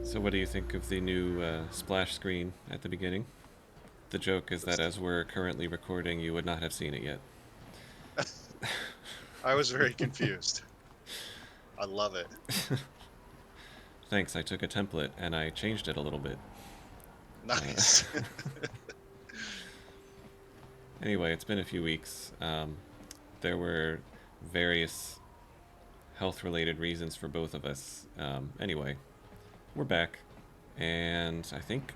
So what do you think of the new splash screen at the beginning? The joke is that as we're currently recording, you would not have seen it yet. I was very confused. I love it. Thanks, I took a template and I changed it a little bit. Uh, Nice. anyway, it's been a few weeks. There were various health-related reasons for both of us. Anyway, we're back, and I think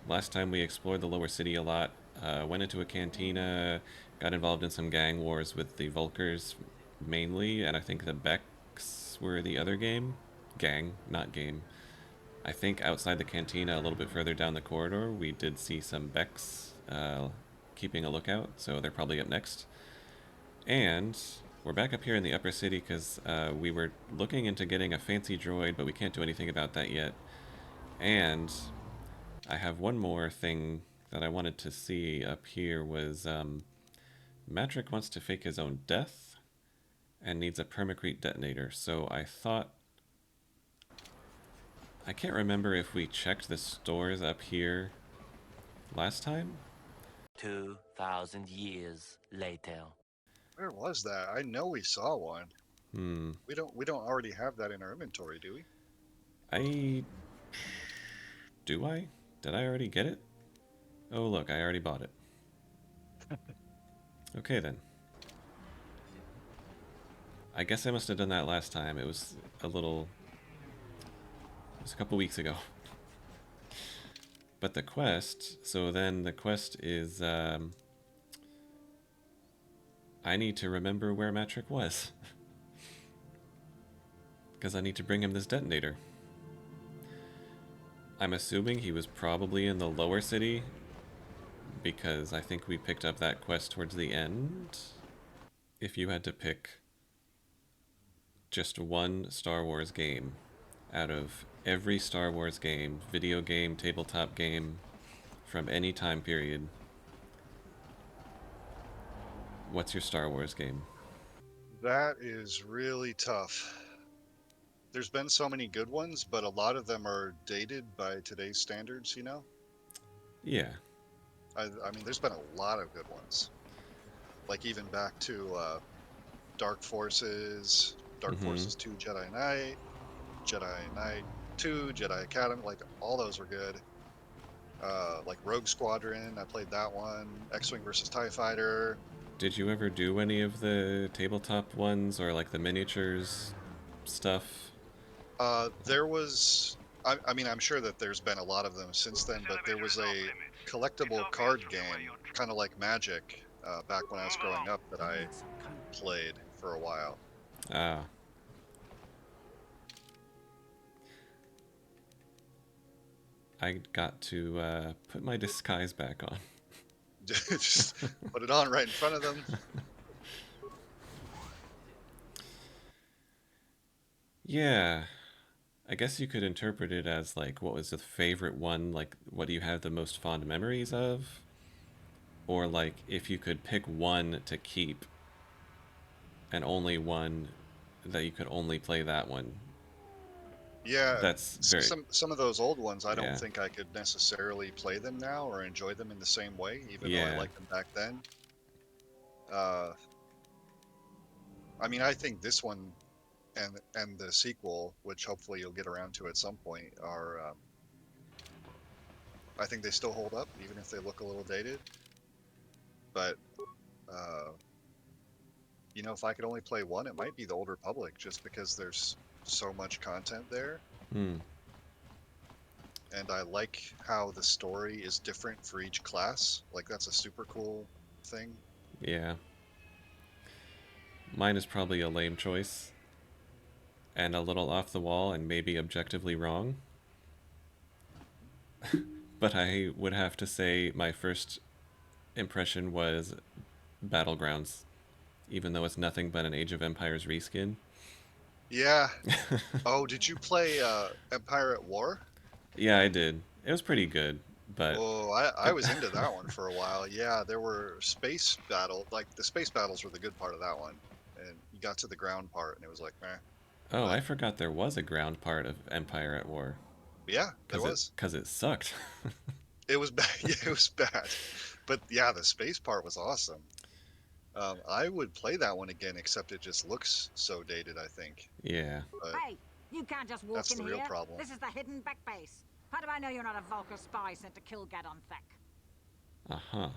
last time we explored the lower city a lot. Went into a cantina, got involved in some gang wars with the Volkers mainly, and I think the Becks were the other gang, not game. I think outside the cantina, a little bit further down the corridor, we did see some Becks keeping a lookout, so they're probably up next. And we're back up here in the upper city because we were looking into getting a fancy droid, but we can't do anything about that yet. And I have one more thing that I wanted to see up here was Matrick wants to fake his own death and needs a permacrete detonator. So I thought, I can't remember if we checked the stores up here last time. 2,000 years later. Where was that? I know we saw one. Hmm. We don't already have that in our inventory, do we? I do I? Did I already get it? Oh look, I already bought it. Okay then. I guess I must have done that last time. It was a little. It was a couple weeks ago. But the quest. So then the quest is. I need to remember where Matrick was. Because I need to bring him this detonator. I'm assuming he was probably in the lower city. Because I think we picked up that quest towards the end. If you had to pick just one Star Wars game out of every Star Wars game, video game, tabletop game, from any time period, what's your Star Wars game? That is really tough. There's been so many good ones, but a lot of them are dated by today's standards, you know? Yeah. I mean, there's been a lot of good ones. Like even back to Dark Forces, Dark Mm-hmm. Forces 2 Jedi Knight 2, Jedi Academy, like all those were good. Like Rogue Squadron, I played that one. X-Wing versus TIE Fighter. Did you ever do any of the tabletop ones or like the miniatures stuff? There was, I mean, I'm sure that there's been a lot of them since then, but there was a collectible card game, kind of like Magic, back when I was growing up that I played for a while. Ah, I got to put my disguise back on. Just put it on right in front of them. Yeah, I guess you could interpret it as like what was the favorite one, like what do you have the most fond memories of? Or like if you could pick one to keep and only one that you could only play that one. Yeah, That's very some of those old ones, I don't yeah. think I could necessarily play them now or enjoy them in the same way, even though I Yeah. liked them back then. Uh, I mean, I think this one and the sequel, which hopefully you'll get around to at some point, are I think they still hold up, even if they look a little dated. But uh, you know, if I could only play one, it might be the Old Republic, just because there's so much content there, Hmm. and I like how the story is different for each class. Like that's a super cool thing. Yeah. Mine is probably a lame choice and a little off the wall and maybe objectively wrong. But I would have to say my first impression was Battlegrounds, even though it's nothing but an Age of Empires reskin. Yeah. Oh, did you play Empire at War? Yeah, I did. It was pretty good, but Oh, I was into that one for a while. Yeah, there were space battle, like the space battles were the good part of that one. And you got to the ground part and it was like, meh. oh, I But forgot there was a ground part of Empire at War. Yeah, there was. Because it sucked. It was bad. Yeah, it was bad. But yeah, the space part was awesome. I would play that one again, except it just looks so dated, I think. Yeah. But Hey, you can't just walk that's in the real here. problem. This is the hidden back base. How do I know you're not a Vulcar spy sent to kill Gadon Thek? Uh-huh.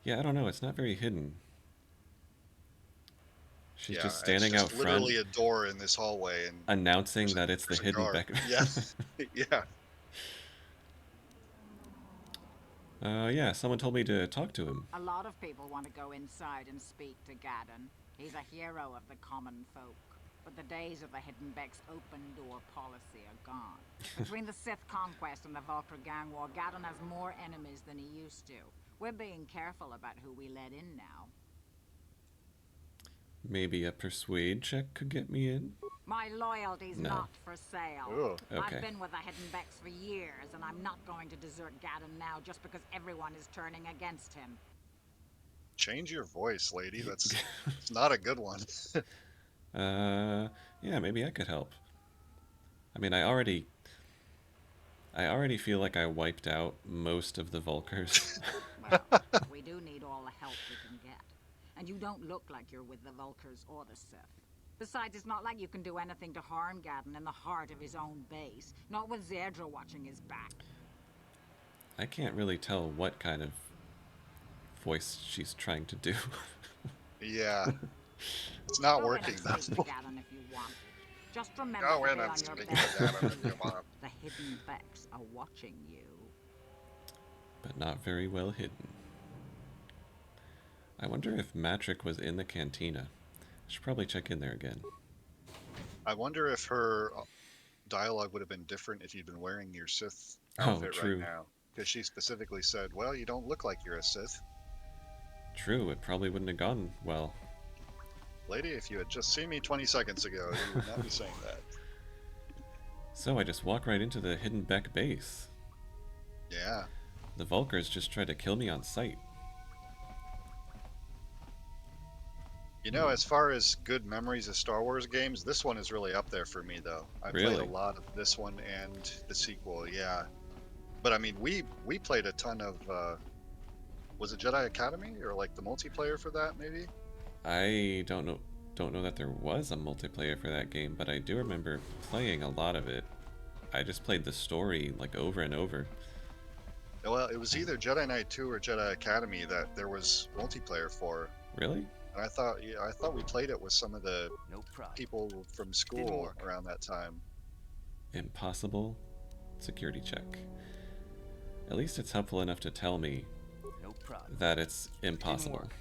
Yeah, I don't know. It's not very hidden. She's Yeah, just it's standing out just front literally a door in this hallway, and announcing that it's the there's a hidden guard. back. Yeah, yeah. Yeah, someone told me to talk to him. A lot of people want to go inside and speak to Gadon. He's a hero of the common folk. But the days of the Hidden Beck's open door policy are gone. Between the Sith conquest and the Vulcar gang war, Gadon has more enemies than he used to. We're being careful about who we let in now. Maybe a persuade check could get me in? My loyalty's No. not for sale. Ugh. Okay. I've been with the Hidden Becks for years, and I'm not going to desert Gadon now just because everyone is turning against him. Change your voice, lady. That's it's not a good one. Yeah, maybe I could help. I mean, I already feel like I wiped out most of the Vulcars. Well, we do need all the help we can get. And you don't look like you're with the Vulcars or the Sith. Besides, it's not like you can do anything to harm Gadon in the heart of his own base. Not with Zerdra watching his back. I can't really tell what kind of voice she's trying to do. Yeah, it's not Go in working. and speak to Gadon if you want. Just remember Go to in be and on your speak to best Gadon if you behavior. want. The Hidden Becks are watching you. But not very well hidden. I wonder if Matrick was in the cantina. I should probably check in there again. I wonder if her dialogue would have been different if you'd been wearing your Sith Oh, outfit true. right now. Because she specifically said, well, you don't look like you're a Sith. True, it probably wouldn't have gone well. Lady, if you had just seen me 20 seconds ago, you would not be saying that. So I just walk right into the Hidden Beck base. Yeah. The Vulcars just tried to kill me on sight. You know, as far as good memories of Star Wars games, this one is really up there for me, though. I played Really? a lot of this one and the sequel, yeah. But I mean, we played a ton of, was it Jedi Academy or like the multiplayer for that, maybe? I don't know that there was a multiplayer for that game, but I do remember playing a lot of it. I just played the story like over and over. Well, it was either Jedi Knight 2 or Jedi Academy that there was multiplayer for. Really? And I thought we played it with some of the No problem. people from Didn't school work. around that time. Impossible security check. At least it's helpful enough to tell me No problem. that it's impossible. work.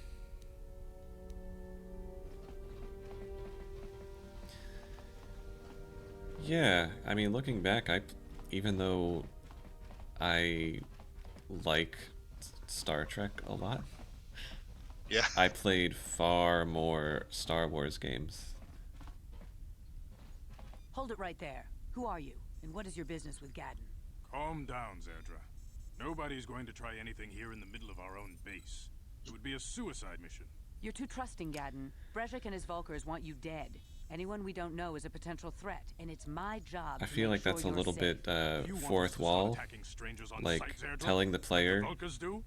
Yeah, I mean, looking back, even though I like Star Trek a lot, Yeah. I played far more Star Wars games. Hold it right there. Who are you? And what is your business with Gadon? Calm down, Zerdra. Nobody's going to try anything here in the middle of our own base. It would be a suicide mission. You're too trusting, Gadon. Brejik and his Vulcars want you dead. Anyone we don't know is a potential threat, and it's my job I to feel make like sure that's a you're little safe. bit You want us fourth to start wall, attacking strangers on like sight, Zerdra? telling the player, The Vulcars do?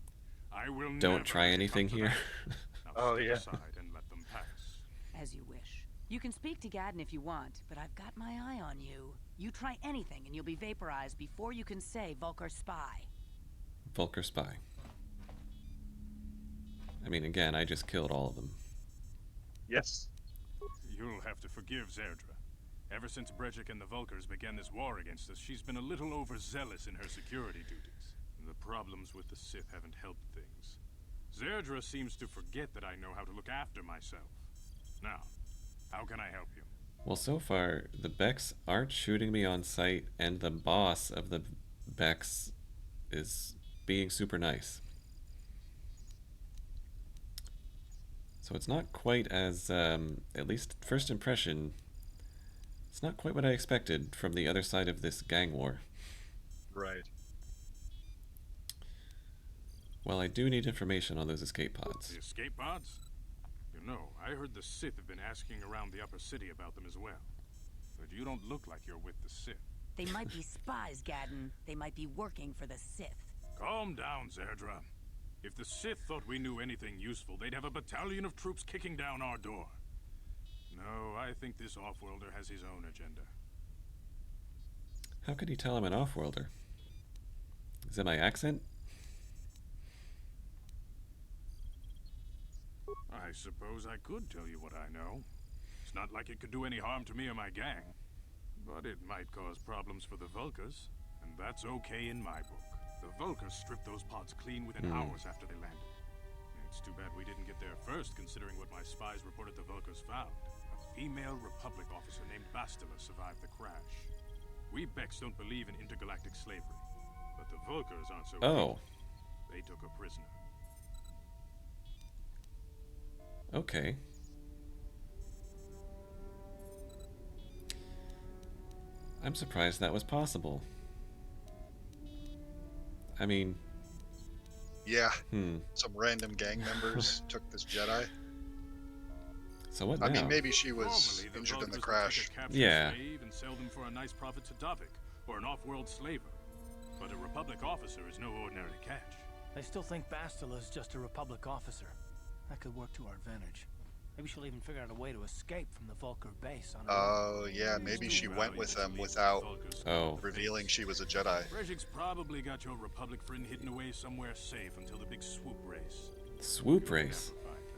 I will never don't try let it anything come to here. that. Now Oh, step yeah. aside and let them pass. As you wish. You can speak to Gadon if you want, but I've got my eye on you. You try anything and you'll be vaporized before you can say Vulcar spy. Vulcar spy. I mean, again, I just killed all of them. Yes. You'll have to forgive Zerdra. Ever since Brejik and the Vulcars began this war against us, she's been a little overzealous in her security duties. The problems with the Sith haven't helped things. Zerdra seems to forget that I know how to look after myself. Now, how can I help you? Well, so far, the Becks aren't shooting me on sight, and the boss of the Becks is being super nice. So it's not quite as, at least first impression, it's not quite what I expected from the other side of this gang war. Right. Well, I do need information on those escape pods. The escape pods? You know, I heard the Sith have been asking around the upper city about them as well. But you don't look like you're with the Sith. They might be spies, Gadden. They might be working for the Sith. Calm down, Zerdra. If the Sith thought we knew anything useful, they'd have a battalion of troops kicking down our door. No, I think this off-worlder has his own agenda. How could you tell I'm an off-worlder? Is that my accent? I suppose I could tell you what I know. It's not like it could do any harm to me or my gang. But it might cause problems for the Vulkars, and that's okay in my book. The Vulkars stripped those pods clean within hours after they landed. It's too bad we didn't get there first, considering what my spies reported the Vulkars found. A female Republic officer named Bastila survived the crash. We Becks don't believe in intergalactic slavery, but the Vulkars aren't so Oh. They took a prisoner. Okay. I'm surprised that was possible. I mean... Yeah. Some random gang members took this Jedi. So what now? I mean, maybe she was Normally, the injured in the Vulkars would crash. take a captured Yeah. slave and sell them for a nice profit to Davik, or an off-world slaver. But a Republic officer is no ordinary catch. I still think Bastila is just a Republic officer. That could work to our advantage. Maybe she'll even figure out a way to escape from the Vulkar base on her own. Oh, yeah, maybe she went with them without revealing she was a Jedi. Brejik's probably got your Republic friend hidden away somewhere safe until the big swoop race. Swoop You'll race? never find her.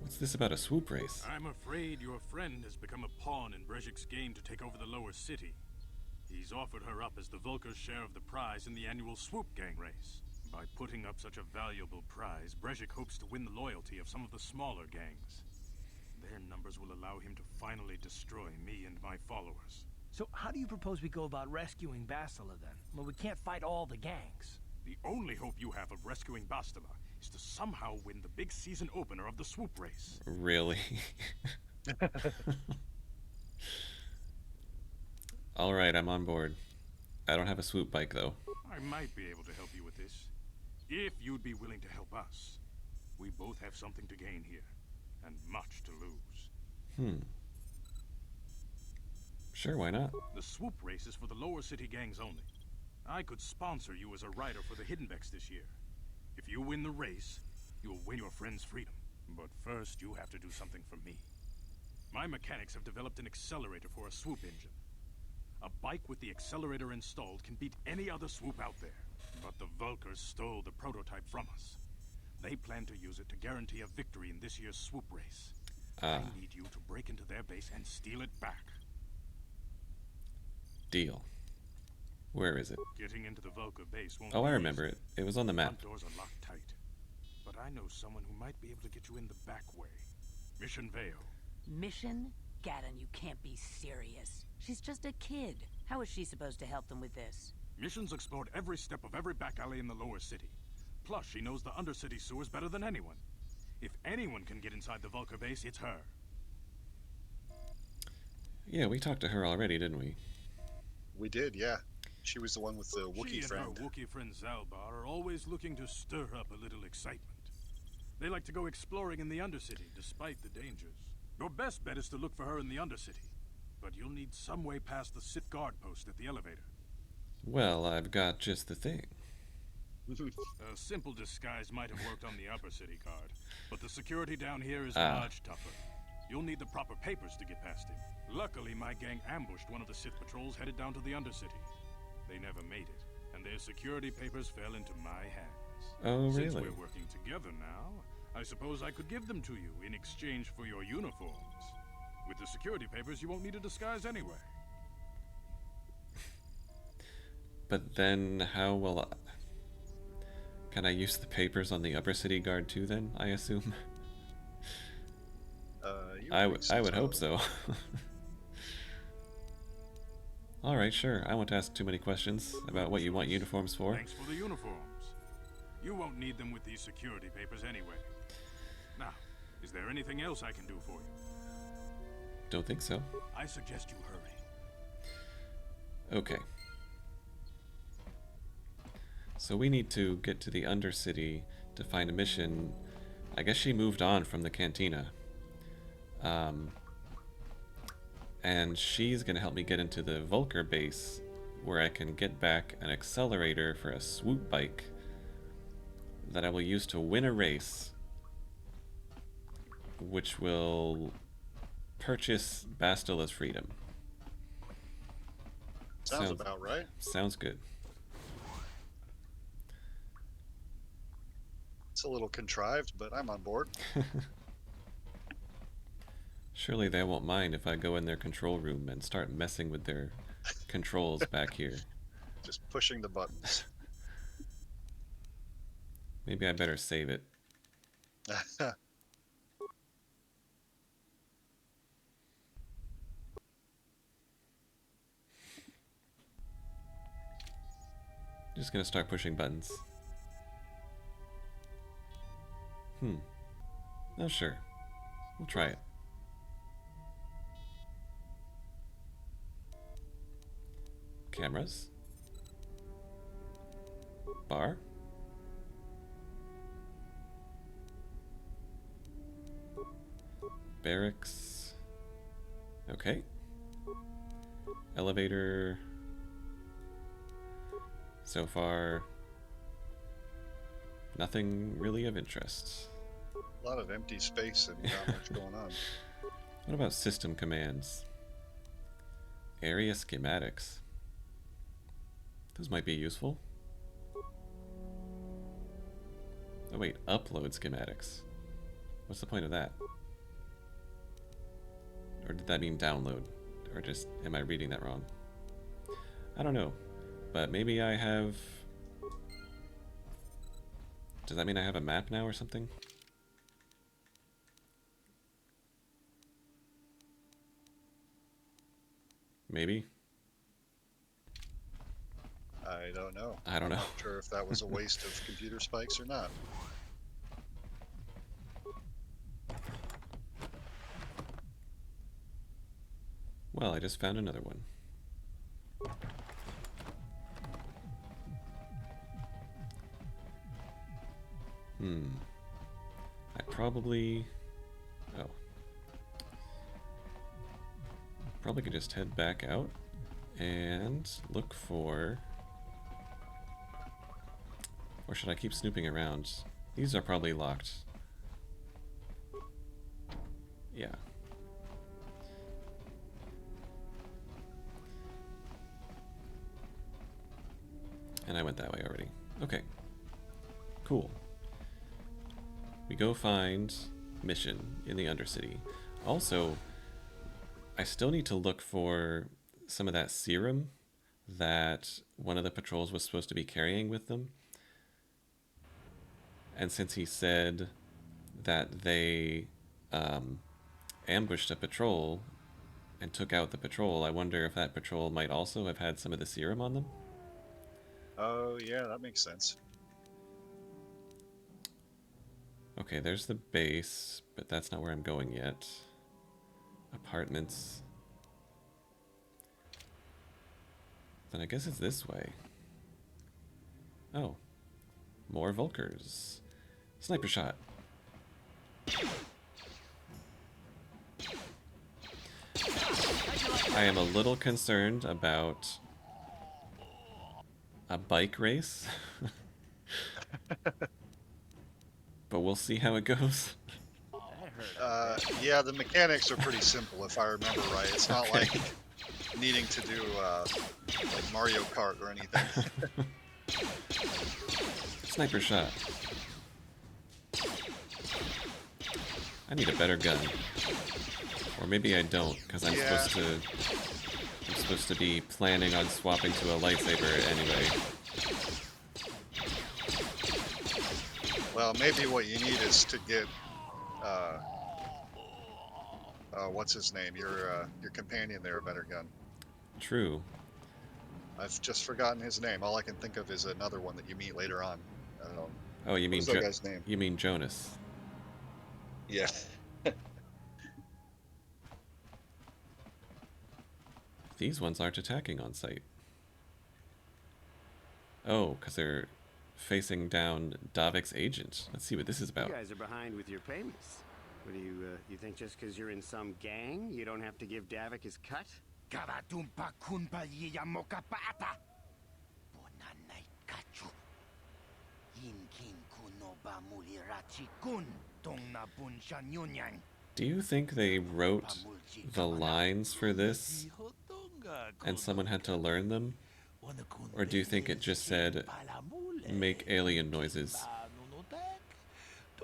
What's this about a swoop race? I'm afraid your friend has become a pawn in Brejik's game to take over the lower city. He's offered her up as the Vulkar's share of the prize in the annual swoop gang race. By putting up such a valuable prize, Brejik hopes to win the loyalty of some of the smaller gangs. Their numbers will allow him to finally destroy me and my followers. So how do you propose we go about rescuing Bastila then? Well, we can't fight all the gangs. The only hope you have of rescuing Bastila is to somehow win the big season opener of the swoop race. Really? Alright, I'm on board. I don't have a swoop bike, though. I might be able to help you with this, if you'd be willing to help us. We both have something to gain here, and much to lose. Sure, why not? The swoop race is for the lower city gangs only. I could sponsor you as a rider for the Hidden Becks this year. If you win the race, you'll win your friend's freedom. But first, you have to do something for me. My mechanics have developed an accelerator for a swoop engine. A bike with the accelerator installed can beat any other swoop out there. But the Vulkars stole the prototype from us. They plan to use it to guarantee a victory in this year's swoop race. I need you to break into their base and steal it back. Deal. Where is it? Getting into the Vulkar base won't Oh, be I remember easy. it. It was on the map. Front doors are locked tight. But I know someone who might be able to get you in the back way. Mission Veo. Mission? Gadden, you can't be serious. She's just a kid. How is she supposed to help them with this? Mission's explored every step of every back alley in the lower city. Plus, she knows the Undercity sewers better than anyone. If anyone can get inside the Vulkar base, it's her. Yeah, we talked to her already, didn't we? We did, yeah. She was the one with the She Wookiee and friend. her Wookiee friend Zalbar are always looking to stir up a little excitement. They like to go exploring in the Undercity, despite the dangers. Your best bet is to look for her in the Undercity. But you'll need some way past the Sith guard post at the elevator. Well, I've got just the thing. A simple disguise might have worked on the upper city guard, but the security down here is much tougher. You'll need the proper papers to get past it. Luckily, my gang ambushed one of the Sith patrols headed down to the Undercity. They never made it, and their security papers fell into my hands. Oh, Since really? we're working together now, I suppose I could give them to you in exchange for your uniforms. With the security papers, you won't need a disguise anyway. But then how will I... Can I use the papers on the upper city guard too then, I assume? I would hope so. Alright, sure. I won't ask too many questions about what you want uniforms for. Thanks for the uniforms. You won't need them with these security papers anyway. Now, is there anything else I can do for you? Don't think so. I suggest you hurry. Okay. So we need to get to the Undercity to find a mission. I guess she moved on from the cantina. and she's going to help me get into the Vulcar base, where I can get back an accelerator for a swoop bike that I will use to win a race, which will purchase Bastila's freedom. Sounds about right. Sounds good. It's a little contrived, but I'm on board. Surely they won't mind if I go in their control room and start messing with their controls back here. Just pushing the buttons. Maybe I better save it. Just gonna start pushing buttons. Oh, sure. We'll try it. Cameras. Bar. Barracks. Okay. Elevator. So far, nothing really of interest. A lot of empty space and not much going on. What about system commands? Area schematics. Those might be useful. Oh wait, upload schematics. What's the point of that? Or did that mean download? Or just, am I reading that wrong? I don't know. But maybe I have... Does that mean I have a map now or something? Maybe. I don't know. I don't know. I'm not sure if that was a waste of computer spikes or not. Well, I just found another one. I probably... Oh. Probably could just head back out and look for... Or should I keep snooping around? These are probably locked. Yeah. And I went that way already. Okay. Cool. We go find mission in the Undercity. Also, I still need to look for some of that serum that one of the patrols was supposed to be carrying with them. And since he said that they ambushed a patrol and took out the patrol, I wonder if that patrol might also have had some of the serum on them? Oh, yeah, that makes sense. Okay, there's the base, but that's not where I'm going yet. Apartments. Then I guess it's this way. Oh. More Vulkars. Sniper shot. I am a little concerned about a bike race. But we'll see how it goes. Yeah, the mechanics are pretty simple if I remember right. It's not Okay. like needing to do like Mario Kart or anything. Sniper shot. I need a better gun. Or maybe I don't, because I'm supposed to be planning on swapping to a lightsaber anyway. Well, maybe what you need is to get what's his name? Your companion there, a better gun. True. I've just forgotten his name. All I can think of is another one that you meet later on. I don't know. Oh, you mean What's that guy's name? You mean Jonas? Yeah. These ones aren't attacking on sight. Oh, because they're facing down Davik's agent. Let's see what this is about. You guys are behind with your payments. What do you think just because you're in some gang, you don't have to give Davik his cut? Do you think they wrote the lines for this and someone had to learn them? Or do you think it just said, make alien noises?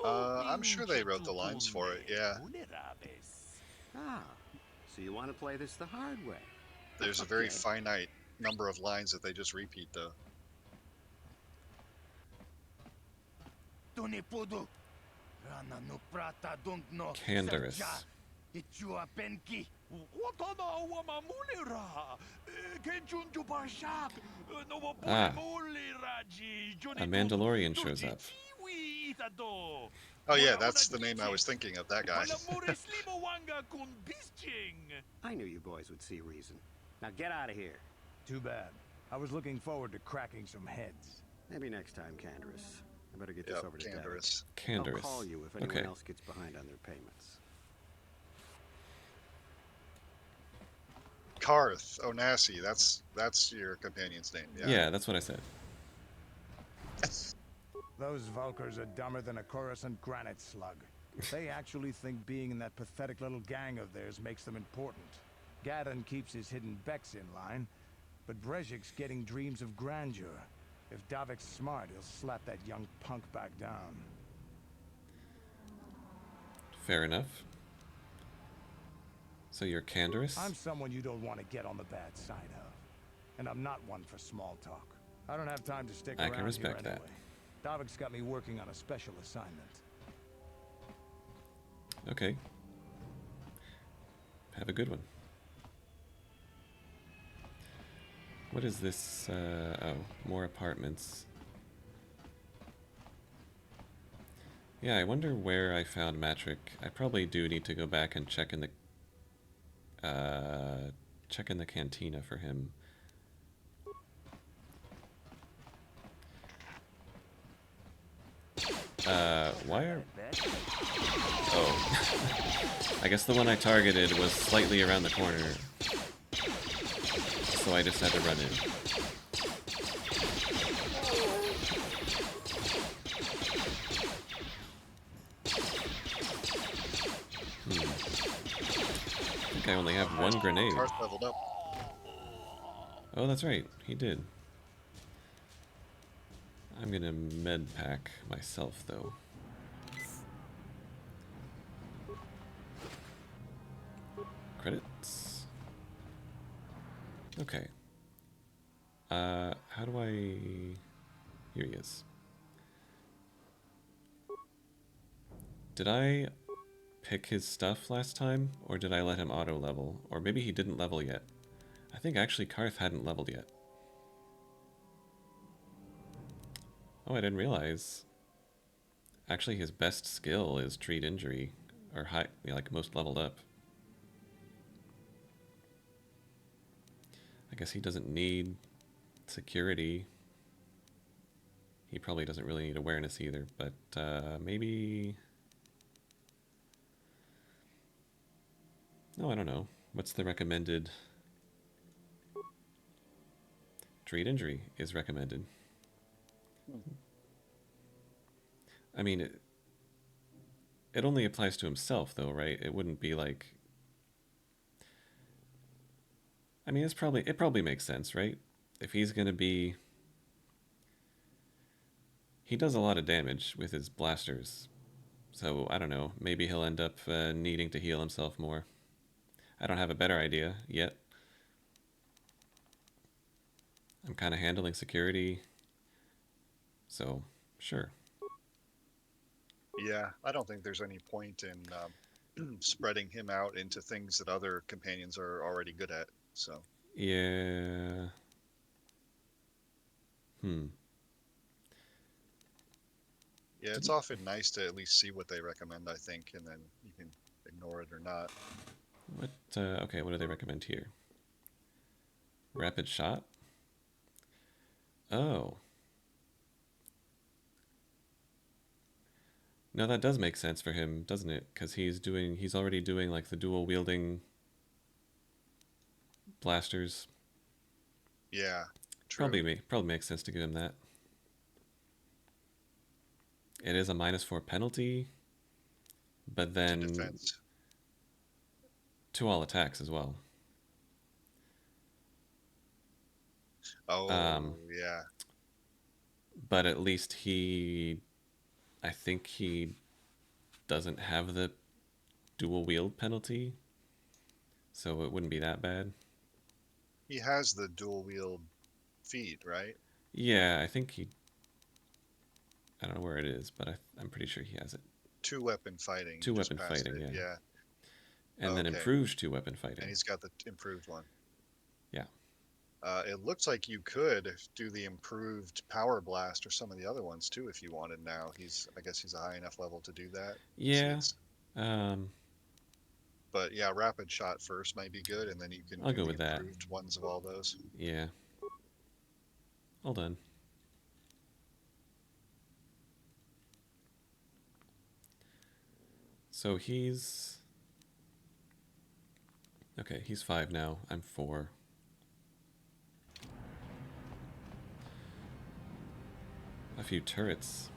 I'm sure they wrote the lines for it, yeah. Ah, so you want to play this the hard way? There's a very finite number of lines that they just repeat, though. Canderous. Ah, a Mandalorian shows up. Oh yeah, that's the name I was thinking of, that guy. I knew you boys would see reason. Now get out of here. Too bad. I was looking forward to cracking some heads. Maybe next time, Canderous. I better get this over to Canderous. Davik. I'll call you if anyone else gets behind on their payments. Karth Onasi, that's your companion's name, yeah. Yeah, that's what I said. Those Vulkars are dumber than a Coruscant granite slug. They actually think being in that pathetic little gang of theirs makes them important. Gadon keeps his hidden Becks in line, but Brejik's getting dreams of grandeur. If Davik's smart, he'll slap that young punk back down. Fair enough. So you're Canderous? I'm someone you don't want to get on the bad side of. And I'm not one for small talk. I don't have time to stick around. I can respect here that. anyway. Davik's got me working on a special assignment. Okay. Have a good one. What is this? Oh, more apartments. Yeah, I wonder where I found Matrick. I probably do need to go back and check in the cantina for him. Why are... Oh. I guess the one I targeted was slightly around the corner. So I just had to run in. I think I only have one grenade. Karth leveled up. Oh, that's right. He did. I'm gonna med pack myself, though. Credits. Okay. How do I... Here he is. Did I pick his stuff last time, or did I let him auto-level? Or maybe he didn't level yet. I think actually Karth hadn't leveled yet. Oh, I didn't realize. Actually, his best skill is treat injury, or high, like most leveled up. I guess he doesn't need security. He probably doesn't really need awareness either, but maybe... No, I don't know. What's the recommended? Treat injury is recommended. I mean, it only applies to himself, though, right? It wouldn't be like... I mean, it probably makes sense, right? If he's gonna be... He does a lot of damage with his blasters. So, I don't know. Maybe he'll end up needing to heal himself more. I don't have a better idea yet. I'm kind of handling security. So, sure. Yeah, I don't think there's any point in spreading him out into things that other companions are already good at, so. Yeah. Yeah, it's often nice to at least see what they recommend, I think, and then you can ignore it or not. What, okay, what do they recommend here? Rapid shot? Oh. No, that does make sense for him, doesn't it? Because he's already doing like the dual wielding blasters. Yeah, true. Probably makes sense to give him that. It is a -4 penalty, but then To defense. to all attacks as well. Oh, yeah. But at least I think he doesn't have the dual wield penalty, so it wouldn't be that bad. He has the dual wield feat, right? Yeah, I don't know where it is, but I'm pretty sure he has it. 2-weapon fighting. Two You just weapon passed fighting, it. yeah. And then Okay. improved 2-weapon fighting. And he's got the improved one. Yeah. It looks like you could do the improved power blast or some of the other ones too if you wanted. Now I guess he's a high enough level to do that. Yeah. But yeah, rapid shot first might be good, and then you can I'll do go the with that. improved ones of all those. Yeah. All done. So he's 5 now. I'm 4. A few turrets.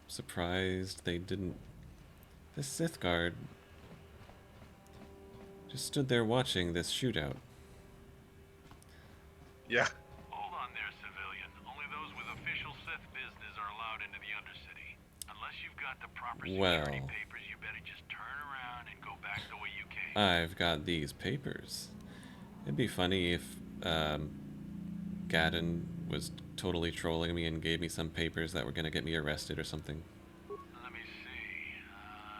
Surprised they didn't. This Sith guard just stood there watching this shootout. Yeah. Hold on there, civilian. Only those with official Sith business are allowed into the Undercity. Unless you've got the proper security papers, you better just turn around and go back the way you came. I've got these papers. It'd be funny if Gadden was totally trolling me and gave me some papers that were going to get me arrested or something. Let me see.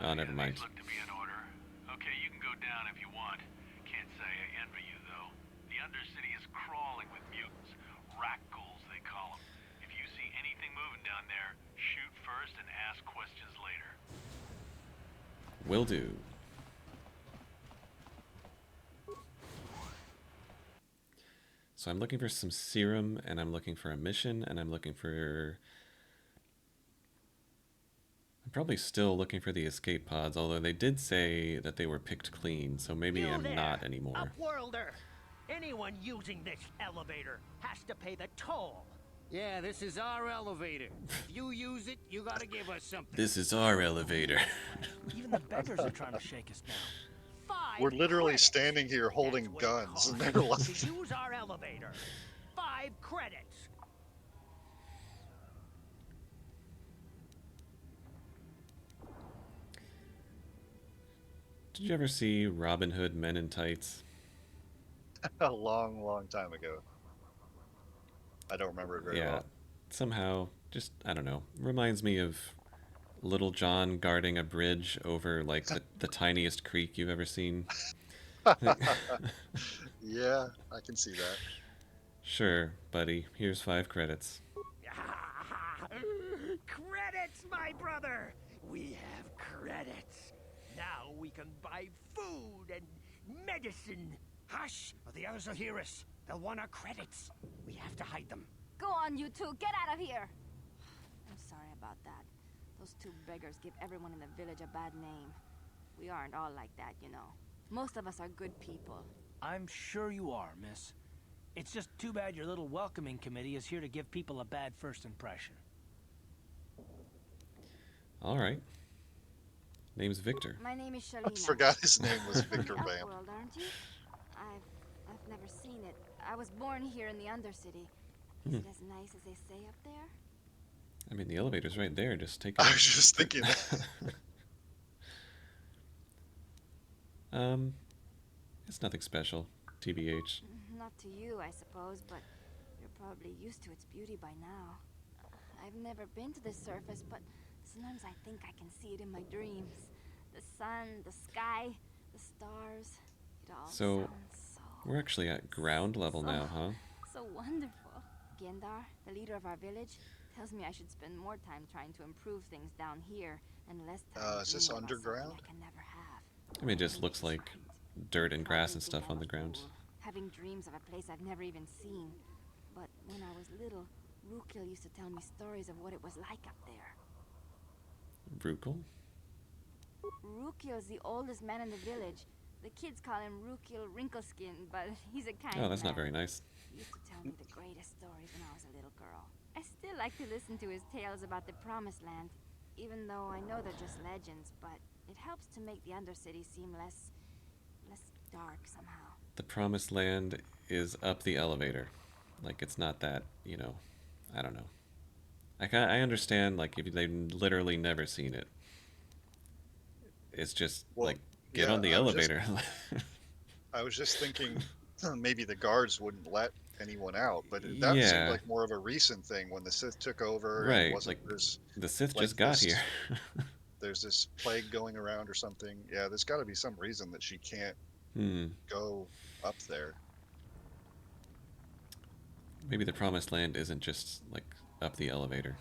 Oh, never mind. These look to be in order. Okay, you can go down if you want. Can't say I envy you, though. The Undercity is crawling with mutants. Rat ghouls, they call them. If you see anything moving down there, shoot first and ask questions later. Will do. So I'm looking for some serum, and I'm looking for a mission, and I'm probably still looking for the escape pods, although they did say that they were picked clean, so maybe I'm not anymore. Upworlder! Anyone using this elevator has to pay the toll. Yeah, this is our elevator. If you use it, you gotta give us something. This is our elevator. Even the beggars are trying to shake us down. We're literally standing here holding guns, and they're like... To use our elevator. 5 credits. Did you ever see Robin Hood Men in Tights? A long, long time ago. I don't remember it very well. Somehow, just, I don't know, reminds me of Little John guarding a bridge over, like, the tiniest creek you've ever seen. Yeah, I can see that. Sure, buddy. Here's 5 credits. Credits, my brother! We have credits. Now we can buy food and medicine. Hush, or the others will hear us. They'll want our credits. We have to hide them. Go on, you two. Get out of here. I'm sorry about that. Those 2 beggars give everyone in the village a bad name. We aren't all like that, you know. Most of us are good people. I'm sure you are, miss. It's just too bad your little welcoming committee is here to give people a bad first impression. All right. Name's Victor. My name is Shalina. I forgot his name was Victor You're Vamp. Upworld, aren't you? I've never seen it. I was born here in the Undercity. Is it as nice as they say up there? I mean, the elevator's right there. Just take it. I was just thinking that. It's nothing special, TBH. Not to you, I suppose, but you're probably used to its beauty by now. I've never been to the surface, but sometimes I think I can see it in my dreams. The sun, the sky, the stars. It all So, sounds so... we're actually at ground level now, huh? So wonderful. Gendar, the leader of our village, tells me I should spend more time trying to improve things down here and less time Is this dreaming about something underground? I can never have. I mean, it just looks like dirt and grass and stuff on the ground. Having dreams of a place I've never even seen. But when I was little, Rukil used to tell me stories of what it was like up there. Rukil? Rukil's the oldest man in the village. The kids call him Rukil Wrinkleskin, but he's a kind Oh, that's man. not very nice. He used to tell me the greatest stories when I was a little girl. I still like to listen to his tales about the Promised Land, even though I know they're just legends, but it helps to make the Undercity seem less dark somehow. The Promised Land is up the elevator. Like, it's not that, you know, I don't know. I understand, like, if they've literally never seen it. It's just, Well, like, get yeah, on the elevator. I was just thinking maybe the guards wouldn't let anyone out, but that seemed Yeah. like more of a recent thing when the Sith took over. Right, And wasn't like, there's the Sith like just got this, here. there's this plague going around or something. Yeah, there's got to be some reason that she can't go up there. Maybe the Promised Land isn't just, like, up the elevator.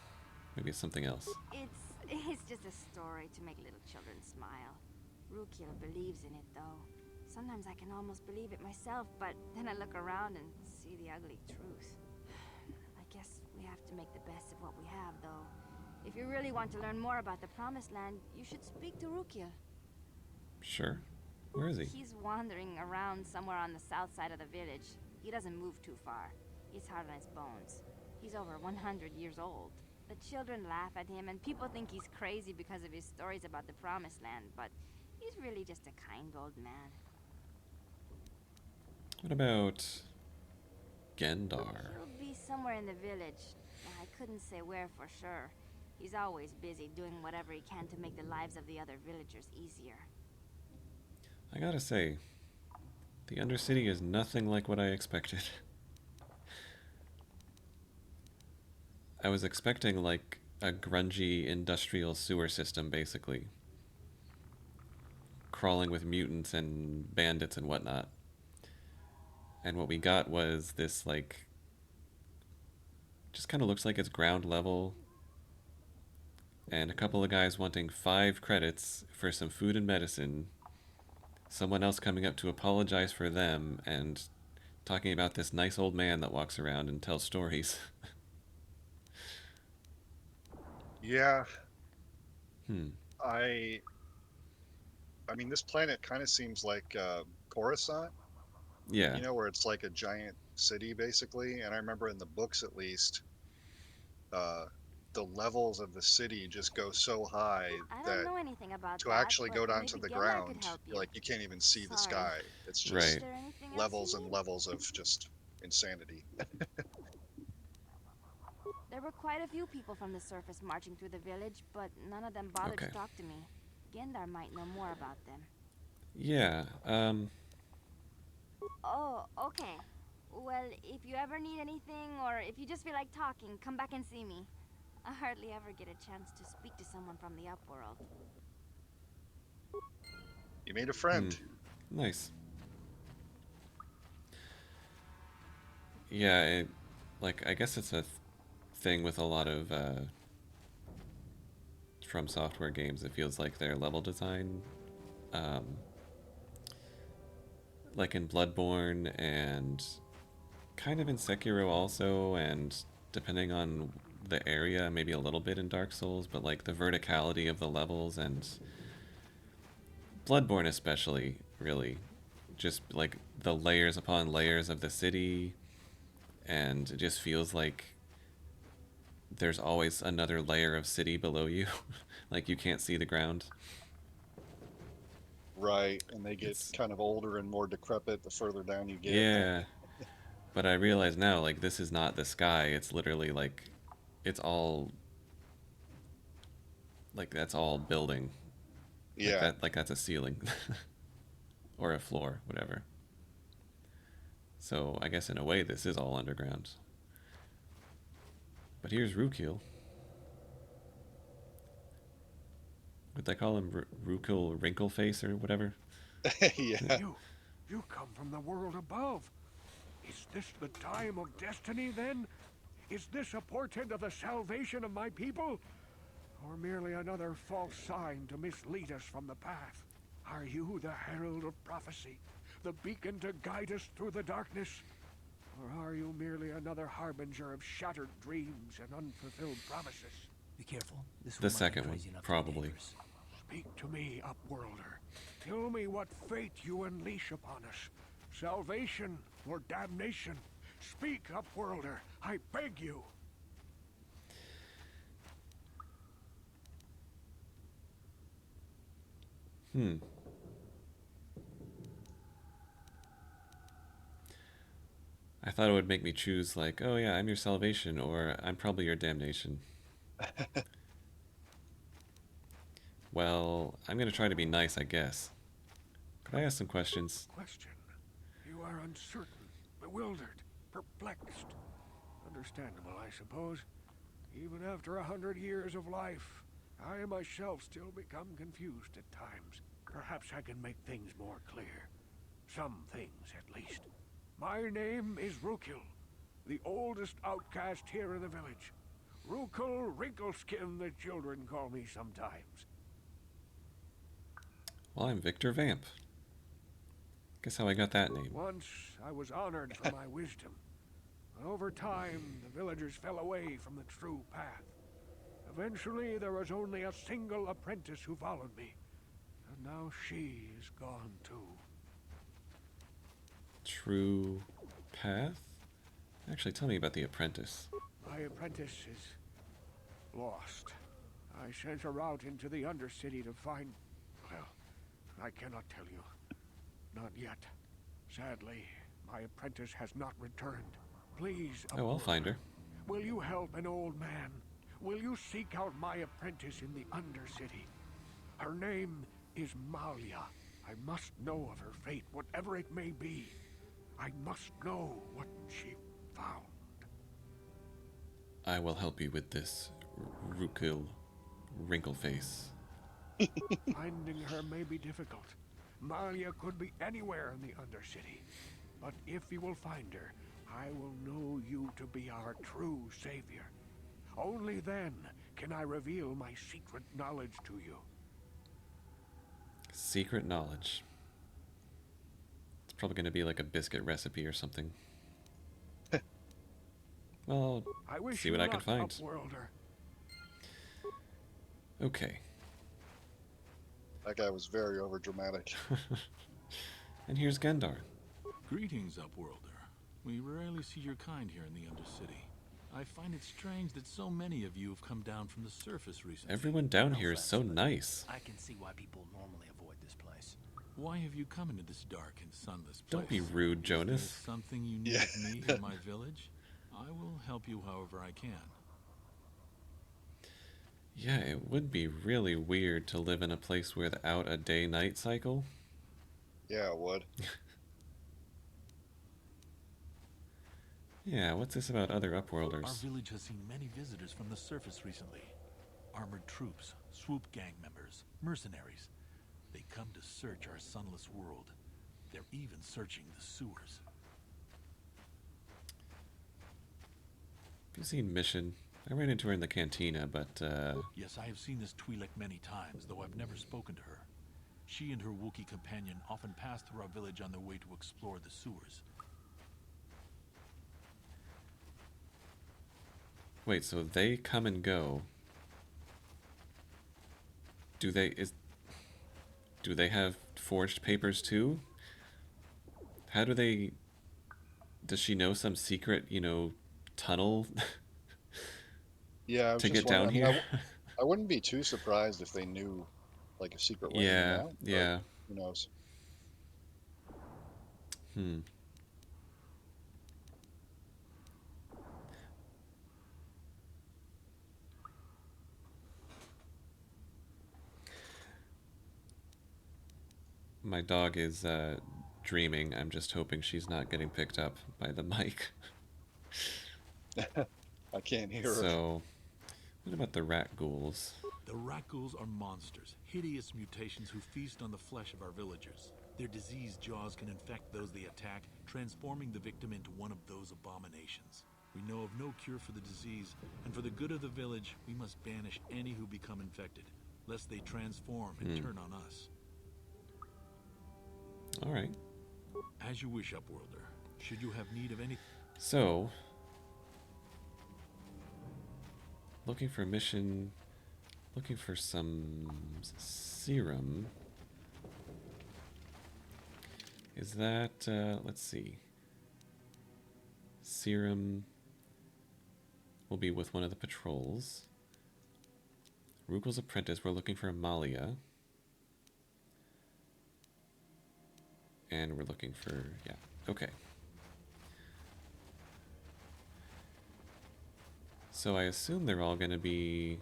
Maybe it's something else. It's just a story to make little children smile. Rukil believes in it, though. Sometimes I can almost believe it myself, but then I look around and see the ugly truth. I guess we have to make the best of what we have, though. If you really want to learn more about the Promised Land, you should speak to Rukil. Sure. Where is he? He's wandering around somewhere on the south side of the village. He doesn't move too far. He's hard on his bones. He's over 100 years old. The children laugh at him, and people think he's crazy because of his stories about the Promised Land, but he's really just a kind old man. What about Gendar? He'll be somewhere in the village. I couldn't say where for sure. He's always busy doing whatever he can to make the lives of the other villagers easier. I gotta say, the Undercity is nothing like what I expected. I was expecting, like, a grungy industrial sewer system, basically. Crawling with mutants and bandits and whatnot. And what we got was this, like, just kind of looks like it's ground level. And a couple of guys wanting 5 credits for some food and medicine. Someone else coming up to apologize for them and talking about this nice old man that walks around and tells stories. Yeah. I mean, this planet kind of seems like Coruscant. Yeah. You know, where it's like a giant city, basically. And I remember in the books, at least, the levels of the city just go so high I that don't know anything about to that, actually but go down to maybe the Gendar could ground, help you. like, you can't even see the Sorry. sky. It's just Right. Is there anything else levels you and need? levels of just insanity. There were quite a few people from the surface marching through the village, but none of them bothered Okay. to talk to me. Gendar might know more about them. Yeah, Oh, okay. Well, if you ever need anything, or if you just feel like talking, come back and see me. I hardly ever get a chance to speak to someone from the upworld. You made a friend. Nice. Yeah, like, I guess it's a thing with a lot of From Software games. It feels like their level design, like in Bloodborne and kind of in Sekiro also, and depending on the area, maybe a little bit in Dark Souls, but like the verticality of the levels, and Bloodborne especially, really, just like the layers upon layers of the city, and it just feels like there's always another layer of city below you. Like, you can't see the ground. Right, and they get kind of older and more decrepit the further down you get. Yeah. But I realize now, like, this is not the sky. It's literally, like, it's all, like, that's all building. Yeah. Like that's a ceiling. Or a floor, whatever. So, I guess in a way, this is all underground. But here's Rukil. Would they call him Rukil Wrinkleface or whatever? Yeah. You come from the world above. Is this the time of destiny, then? Is this a portent of the salvation of my people? Or merely another false sign to mislead us from the path? Are you the herald of prophecy? The beacon to guide us through the darkness? Or are you merely another harbinger of shattered dreams and unfulfilled promises? Be careful. This The one might get second one, crazy enough to be probably. dangerous. Speak to me, Upworlder. Tell me what fate you unleash upon us. Salvation or damnation? Speak, Upworlder. I beg you. I thought it would make me choose, like, oh yeah, I'm your salvation, or I'm probably your damnation. Well, I'm gonna try to be nice, I guess. Could I ask some questions? Question. You are uncertain, bewildered, perplexed. Understandable, I suppose. Even after 100 years of life, I myself still become confused at times. Perhaps I can make things more clear. Some things, at least. My name is Rukil, the oldest outcast here in the village. Rukil Wrinkleskin, the children call me sometimes. Well, I'm Victor Vamp. Guess how I got that name. Once I was honored for my wisdom. But over time, the villagers fell away from the true path. Eventually, there was only a single apprentice who followed me. And now she is gone too. True path? Actually, tell me about the apprentice. My apprentice is lost. I sent her out into the Undercity to find... Well, I cannot tell you. Not yet. Sadly, my apprentice has not returned. Please, Oh, I'll find her. will you help an old man? Will you seek out my apprentice in the Undercity? Her name is Malia. I must know of her fate, whatever it may be. I must know what she found. I will help you with this, Rukil Wrinkleface. Finding her may be difficult. Malia could be anywhere in the Undercity. But if you will find her, I will know you to be our true savior. Only then can I reveal my secret knowledge to you. Secret knowledge. It's probably going to be like a biscuit recipe or something. Well, I wish see you what I can luck, find. Upworlder. Okay. That guy was very overdramatic. And here's Gendar. Greetings, Upworlder. We rarely see your kind here in the Undercity. I find it strange that so many of you have come down from the surface recently. Everyone down here is so nice. I can see why people normally avoid this place. Why have you come into this dark and sunless place? Don't be rude, Jonas. Is there something you need of me in my village? I will help you however I can. Yeah, it would be really weird to live in a place without a day-night cycle. Yeah, it would. Yeah, what's this about other Upworlders? Our village has seen many visitors from the surface recently. Armored troops, swoop gang members, mercenaries. They come to search our sunless world. They're even searching the sewers. Have you seen Mission? I ran into her in the cantina, but, Yes, I have seen this Twi'lek many times, though I've never spoken to her. She and her Wookiee companion often pass through our village on their way to explore the sewers. Wait, so they come and go. Do they have forged papers too? How do they... Does she know some secret, tunnel Yeah, I was to just get down wondering. here? I wouldn't be too surprised if they knew, like, a secret way in and out, but yeah. who knows? My dog is dreaming. I'm just hoping she's not getting picked up by the mic. I can't hear her. So, what about the rat ghouls? The rat ghouls are monsters, hideous mutations who feast on the flesh of our villagers. Their diseased jaws can infect those they attack, transforming the victim into one of those abominations. We know of no cure for the disease, and for the good of the village, we must banish any who become infected, lest they transform and turn on us. Alright. As you wish, Upworlder. Should you have need of any... So, looking for a mission, looking for some serum. Is that, let's see. Serum will be with one of the patrols. Rugel's apprentice, we're looking for Amalia. And we're looking for, yeah, okay. So I assume they're all going to be,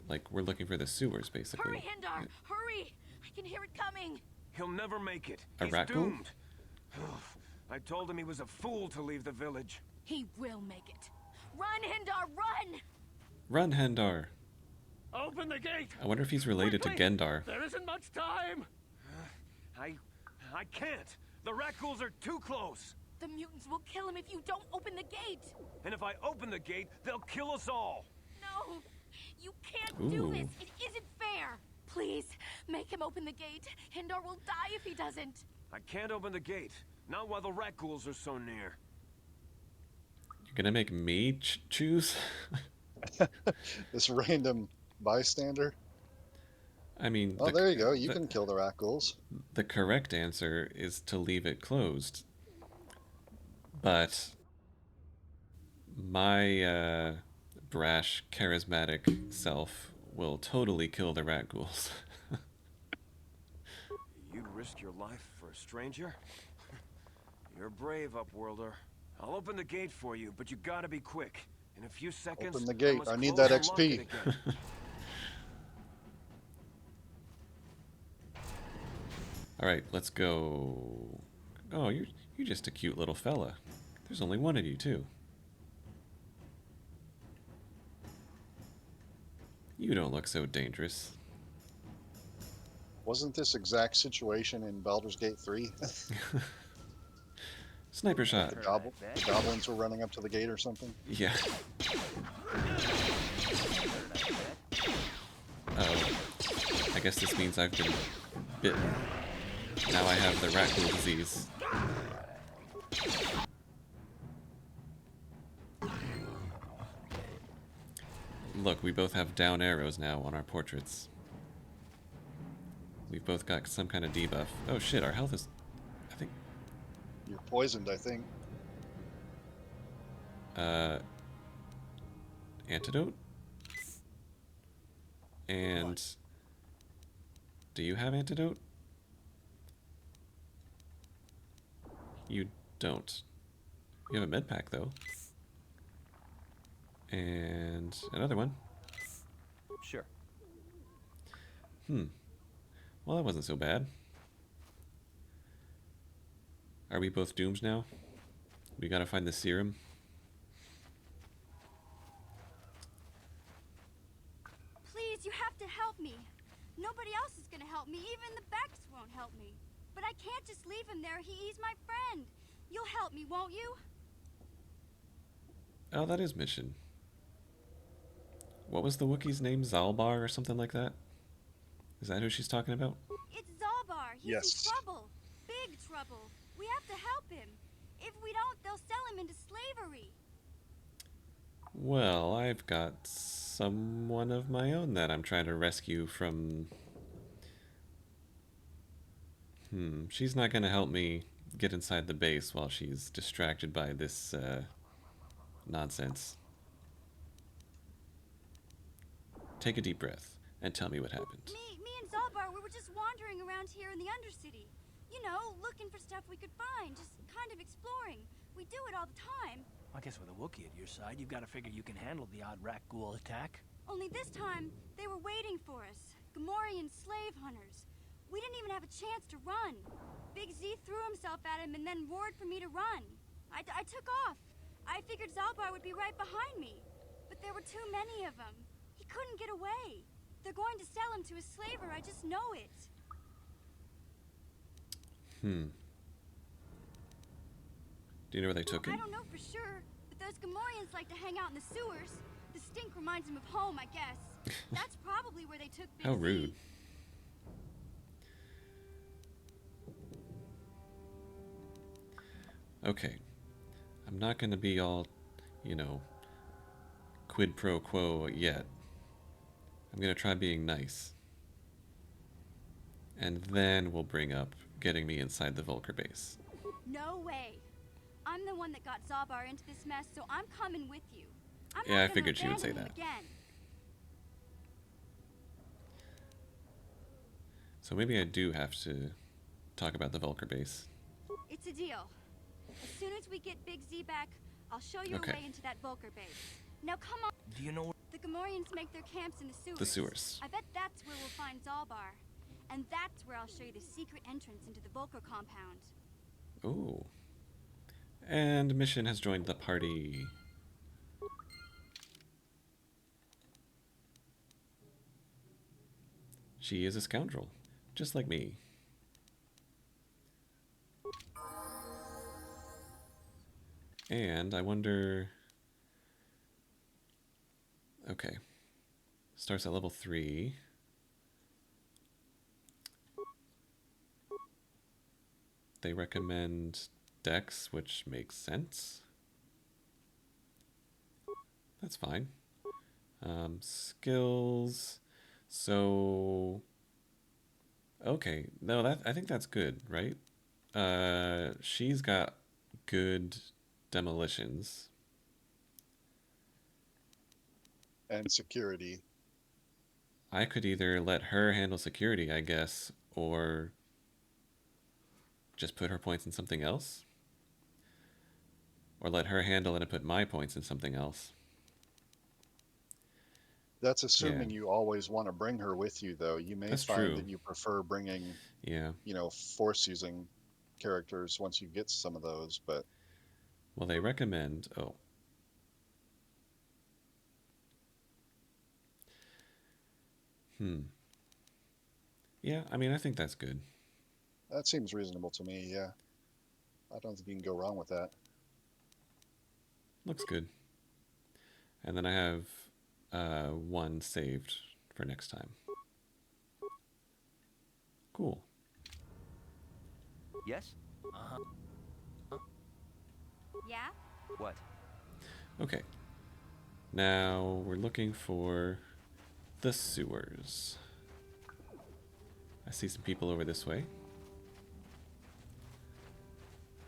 like, we're looking for the sewers, basically. Hurry, Hindar! Hurry! I can hear it coming! He'll never make it. A He's rat ghoul? doomed. I told him he was a fool to leave the village. He will make it. Run, Hindar, run! Run, Hendar! Open the gate! I wonder if he's related to Gendar. There isn't much time! I can't! The rat ghouls are too close! The mutants will kill him if you don't open the gate! And if I open the gate, they'll kill us all! No! You can't do this! It isn't fair! Please, make him open the gate. Hindar will die if he doesn't. I can't open the gate. Not while the rat ghouls are so near. You're gonna make me choose? This random bystander. I mean... Oh, there you go. You can kill the rat ghouls. The correct answer is to leave it closed. But my brash, charismatic self will totally kill the rat ghouls. You'd risk your life for a stranger? You're brave, Upworlder. I'll open the gate for you, but you gotta be quick. In a few seconds, Open the gate. must I need close that and lock it XP. again. Alright, let's go. Oh, you're just a cute little fella. There's only one of you, too. You don't look so dangerous. Wasn't this exact situation in Baldur's Gate 3? Sniper shot. The goblins were running up to the gate or something? Yeah. Oh. I guess this means I've been bitten. Now I have the rat ghoul disease. Look, we both have down arrows now on our portraits. We've both got some kind of debuff. Oh shit, our health is... I think... You're poisoned, I think. Antidote? And... Do you have antidote? You don't. You have a med pack, though. And another one. Sure. Well, that wasn't so bad. Are we both doomed now? We gotta find the serum. Please, you have to help me. Nobody else is gonna help me. Even the Becks won't help me. But I can't just leave him there. He's my friend. You'll help me, won't you? Oh, that is mission. What was the Wookiee's name? Zalbar or something like that? Is that who she's talking about? It's Zalbar. He's Yes. in trouble. Big trouble. We have to help him. If we don't, they'll sell him into slavery. Well, I've got someone of my own that I'm trying to rescue from... She's not gonna help me get inside the base while she's distracted by this, nonsense. Take a deep breath and tell me what happened. Me and Zalbar, we were just wandering around here in the Undercity. You know, looking for stuff we could find, just kind of exploring. We do it all the time. I guess with a Wookiee at your side, you've got to figure you can handle the odd rat ghoul attack. Only this time, they were waiting for us. Gamorrean slave hunters. We didn't even have a chance to run. Big Z threw himself at him and then roared for me to run. I took off. I figured Zalbar would be right behind me. But there were too many of them. He couldn't get away. They're going to sell him to a slaver, I just know it. Do you know where they took him? I don't know for sure, but those Gamorreans like to hang out in the sewers. The stink reminds them of home, I guess. That's probably where they took Big How Z. rude. Okay. I'm not going to be all, you know, quid pro quo yet. I'm going to try being nice. And then we'll bring up getting me inside the Vulker base. No way. I'm the one that got Zabar into this mess, so I'm coming with you. I'm Yeah, I not figured she would say abandon him that. again. So maybe I do have to talk about the Vulker base. It's a deal. As soon as we get Big Z back, I'll show you Okay. a way into that Vulker base. Now come on. Do you know The Gamorreans make their camps in the sewers. The sewers. I bet that's where we'll find Zalbar. And that's where I'll show you the secret entrance into the Vulker compound. Ooh. And Mission has joined the party. She is a scoundrel, just like me. And I wonder... Okay. Starts at level 3. They recommend Dex, which makes sense. That's fine. Skills. So... Okay. No, I think that's good, right? She's got good demolitions. And security. I could either let her handle security, I guess, or just put her points in something else. Or let her handle it and put my points in something else. That's assuming you always want to bring her with you, though. You may That's find true. that you prefer bringing, Yeah. you know, force-using characters once you get some of those, but... Well, they recommend... Oh. Yeah, I mean, I think that's good. That seems reasonable to me, yeah. I don't think you can go wrong with that. Looks good. And then I have one saved for next time. Cool. Yes? Yeah? What? Okay. Now we're looking for the sewers. I see some people over this way.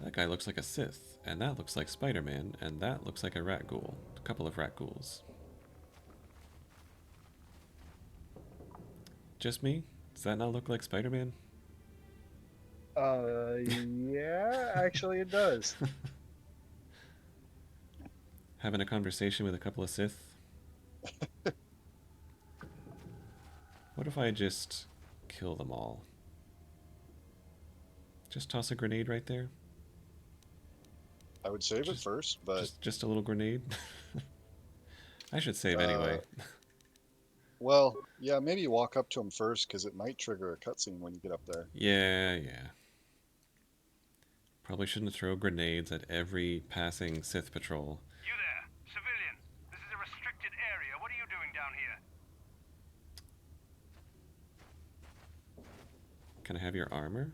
That guy looks like a Sith, and that looks like Spider-Man, and that looks like a rat ghoul. A couple of rat ghouls. Just me? Does that not look like Spider-Man? Yeah, actually it does. Having a conversation with a couple of Sith? What if I just kill them all? Just toss a grenade right there? I would save it first, but... Just a little grenade? I should save anyway. Well, yeah, maybe walk up to him first, because it might trigger a cutscene when you get up there. Yeah. Probably shouldn't throw grenades at every passing Sith patrol. You there, civilian. This is a restricted area. What are you doing down here? Can I have your armor?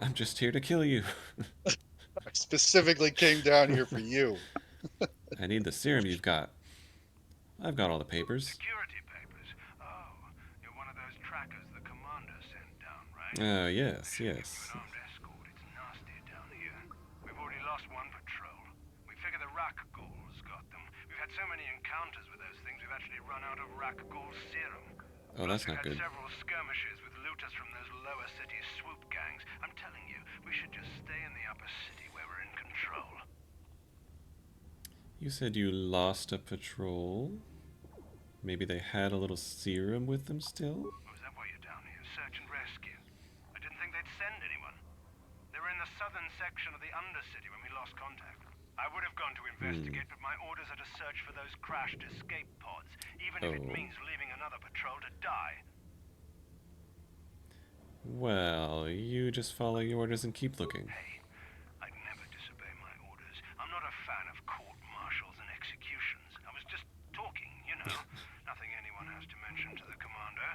I'm just here to kill you. I specifically came down here for you. I need the serum you've got. I've got all the papers. Security papers? Oh, you're one of those trackers the commander sent down, right? Oh, yes. An armed escort. It's nasty down here. We've already lost one patrol. We figure the Rak ghouls got them. We've had so many encounters with those things, we've actually run out of Rak ghoul serum. Oh, that's not We've good. had several skirmishes with looters from those lower city swoop gangs. I'm telling you, we should just stay in the upper city where we're in control. You said you lost a patrol. Maybe they had a little serum with them still? Oh, is that why you're down here? Search and rescue? I didn't think they'd send anyone. They were in the southern section of the Undercity when we lost contact. I would have gone to investigate, but my orders are to search for those crashed escape pods, even if it means leaving another patrol to die. Well, you just follow your orders and keep looking. Hey, I'd never disobey my orders. I'm not a fan of court-martials and executions. I was just talking, you know. Nothing anyone has to mention to the commander.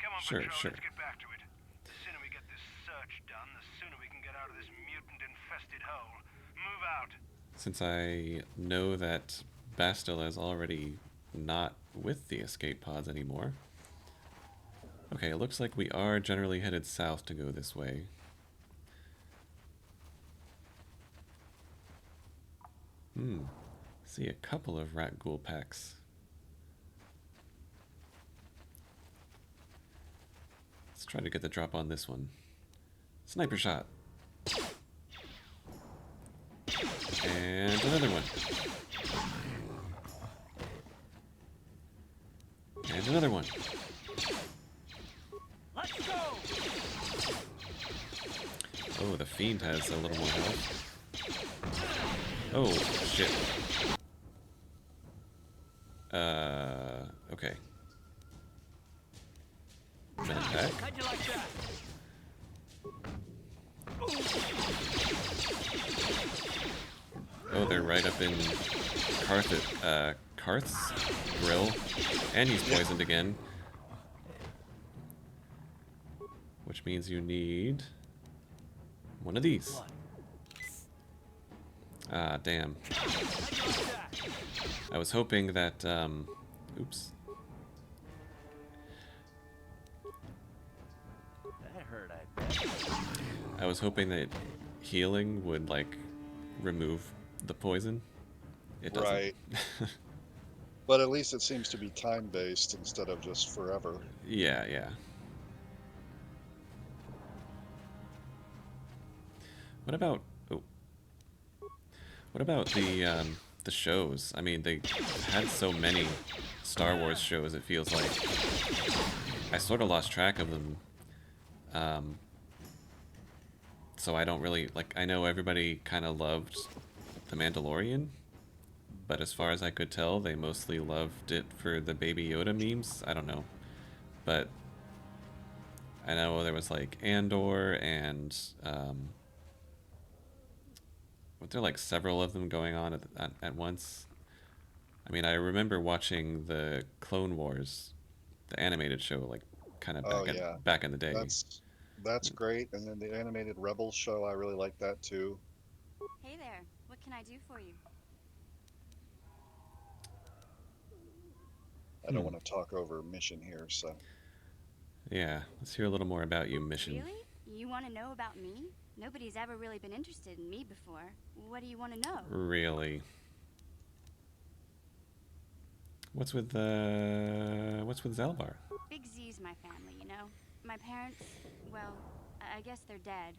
Come on, Sure. patrol, let's get back to it. The sooner we get this search done, the sooner we can get out of this mutant mutant-infested hole. Move out. Since I know that Bastila is already not with the escape pods anymore. Okay, it looks like we are generally headed south to go this way. See a couple of rat ghoul packs. Let's try to get the drop on this one. Sniper shot. And another one. And another one. Let's go. Oh, the fiend has a little more health. Oh, shit. Okay. Med pack. How'd you like that? Oh, they're right up in Karth's grill. And he's poisoned again. Which means you need one of these. Ah, damn. I was hoping that, oops. That hurt, I bet. I was hoping that healing would, like, remove the poison. It doesn't. Right. But at least it seems to be time-based instead of just forever. Yeah, yeah. What about... Oh. What about the shows? I mean, they had so many Star Wars shows, it feels like. I sort of lost track of them. So I don't really... Like, I know everybody kind of loved The Mandalorian, but as far as I could tell, they mostly loved it for the Baby Yoda memes. I don't know. But I know there was, like, Andor and... Weren't there like several of them going on at once? I mean, I remember watching the Clone Wars, the animated show, like kind of back in the day. That's great. And then the animated Rebels show, I really like that too. Hey there, what can I do for you? I don't want to talk over Mission here, so. Yeah, let's hear a little more about you, Mission. Really? You want to know about me? Nobody's ever really been interested in me before. What do you want to know? Really? What's with Zalbar? Big Z's my family, you know? My parents, well, I guess they're dead.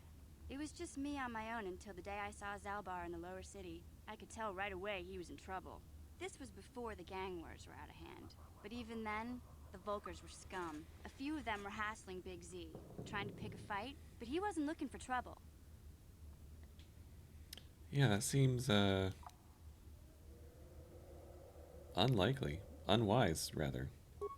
It was just me on my own until the day I saw Zalbar in the lower city. I could tell right away he was in trouble. This was before the gang wars were out of hand. But even then, the Vulkars were scum. A few of them were hassling Big Z, trying to pick a fight, but he wasn't looking for trouble. Yeah, that seems, unlikely. Unwise, rather.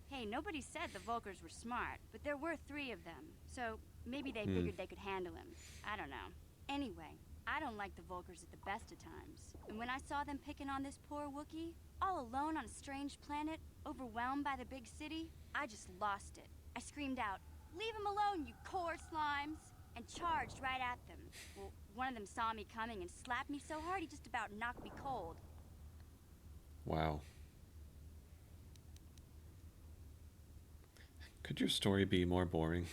Hey, nobody said the Vulkars were smart, but there were 3 of them, so maybe they figured they could handle him. I don't know. Anyway, I don't like the Vulkars at the best of times. And when I saw them picking on this poor Wookiee, all alone on a strange planet, overwhelmed by the big city, I just lost it. I screamed out, "Leave him alone, you core slimes!" and charged right at them. Well, one of them saw me coming and slapped me so hard he just about knocked me cold. Wow. Could your story be more boring?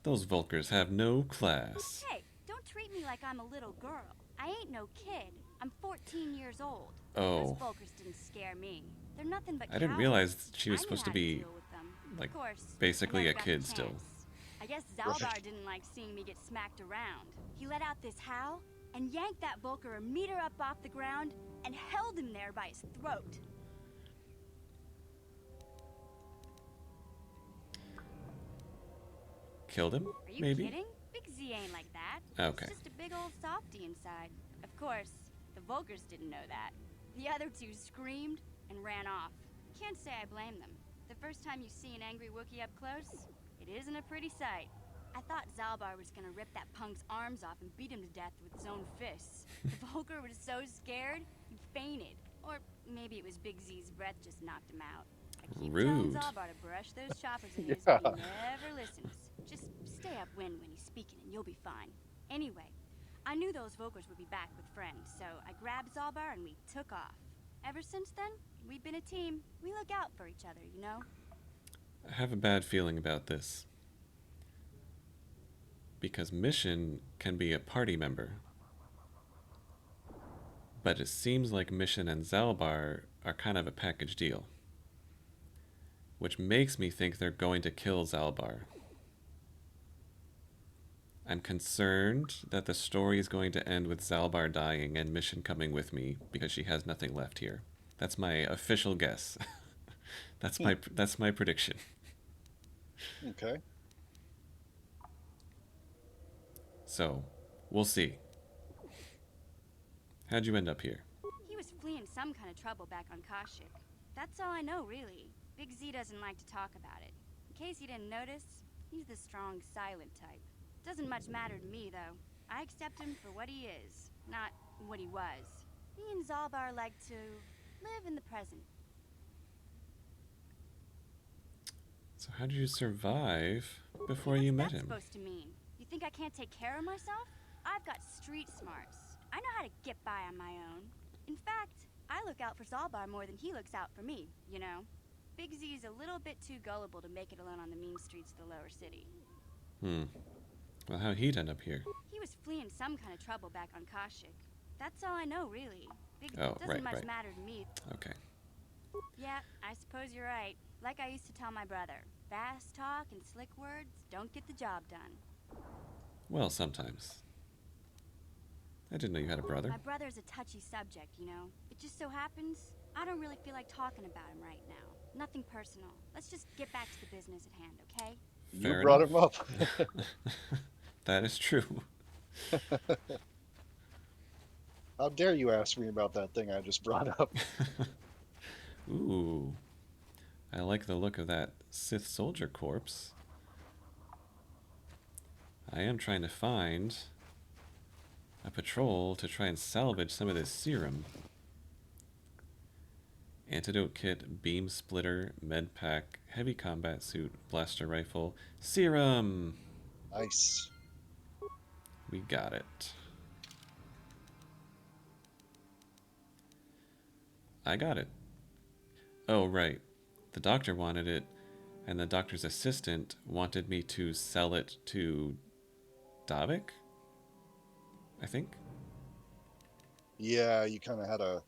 Those Vulkars have no class. Hey, don't treat me like I'm a little girl. I ain't no kid. I'm 14 years old. Oh. Those Vulkars didn't scare me. They're nothing but I didn't cowards. realize she was I knew supposed to how be, deal with them. like, Of course, basically I a never got the kid still. chance. I guess Zalbar didn't like seeing me get smacked around. He let out this howl and yanked that Vulkar a meter up off the ground and held him there by his throat. Killed him? Are you Maybe? kidding? Big Z ain't like that. Okay. He's just a big old softy inside. Of course, the Vulkars didn't know that. The other 2 screamed and ran off. Can't say I blame them. The first time you see an angry Wookiee up close, it isn't a pretty sight. I thought Zalbar was gonna rip that punk's arms off and beat him to death with his own fists. The Vulkar was so scared, he fainted. Or maybe it was Big Z's breath just knocked him out. I keep telling Rude. Zalbar to brush those choppers of his, but he never listens. Just stay upwind when he's speaking and you'll be fine. Anyway, I knew those Volkers would be back with friends, so I grabbed Zalbar and we took off. Ever since then, we've been a team. We look out for each other, you know? I have a bad feeling about this. Because Mission can be a party member. But it seems like Mission and Zalbar are kind of a package deal. Which makes me think they're going to kill Zalbar. I'm concerned that the story is going to end with Zalbar dying and Mission coming with me because she has nothing left here. That's my official guess. That's my prediction. Okay. So, we'll see. How'd you end up here? He was fleeing some kind of trouble back on Kashyyyk. That's all I know, really. Big Z doesn't like to talk about it. In case you didn't notice, he's the strong, silent type. Doesn't much matter to me, though. I accept him for what he is, not what he was. Me and Zalbar like to live in the present. So how did you survive before you met him? What's that supposed to mean? You think I can't take care of myself? I've got street smarts. I know how to get by on my own. In fact, I look out for Zalbar more than he looks out for me, you know? Big Z's a little bit too gullible to make it alone on the mean streets of the lower city. Well, how'd he end up here? He was fleeing some kind of trouble back on Kashyyyk. That's all I know, really. Oh, doesn't much matter to me. Okay. Yeah, I suppose you're right. Like I used to tell my brother, fast talk and slick words don't get the job done. Well, sometimes. I didn't know you had a brother. My brother's a touchy subject, you know. It just so happens, I don't really feel like talking about him right now. Nothing personal. Let's just get back to the business at hand, okay? You brought him up. That is true. How dare you ask me about that thing I just brought up? Ooh. I like the look of that Sith soldier corpse. I am trying to find a patrol to try and salvage some of this serum. Antidote kit, beam splitter, med pack, heavy combat suit, blaster rifle, serum! Nice. We got it. I got it. Oh, right. The doctor wanted it, and the doctor's assistant wanted me to sell it to Davik? I think? Yeah, you kind of had a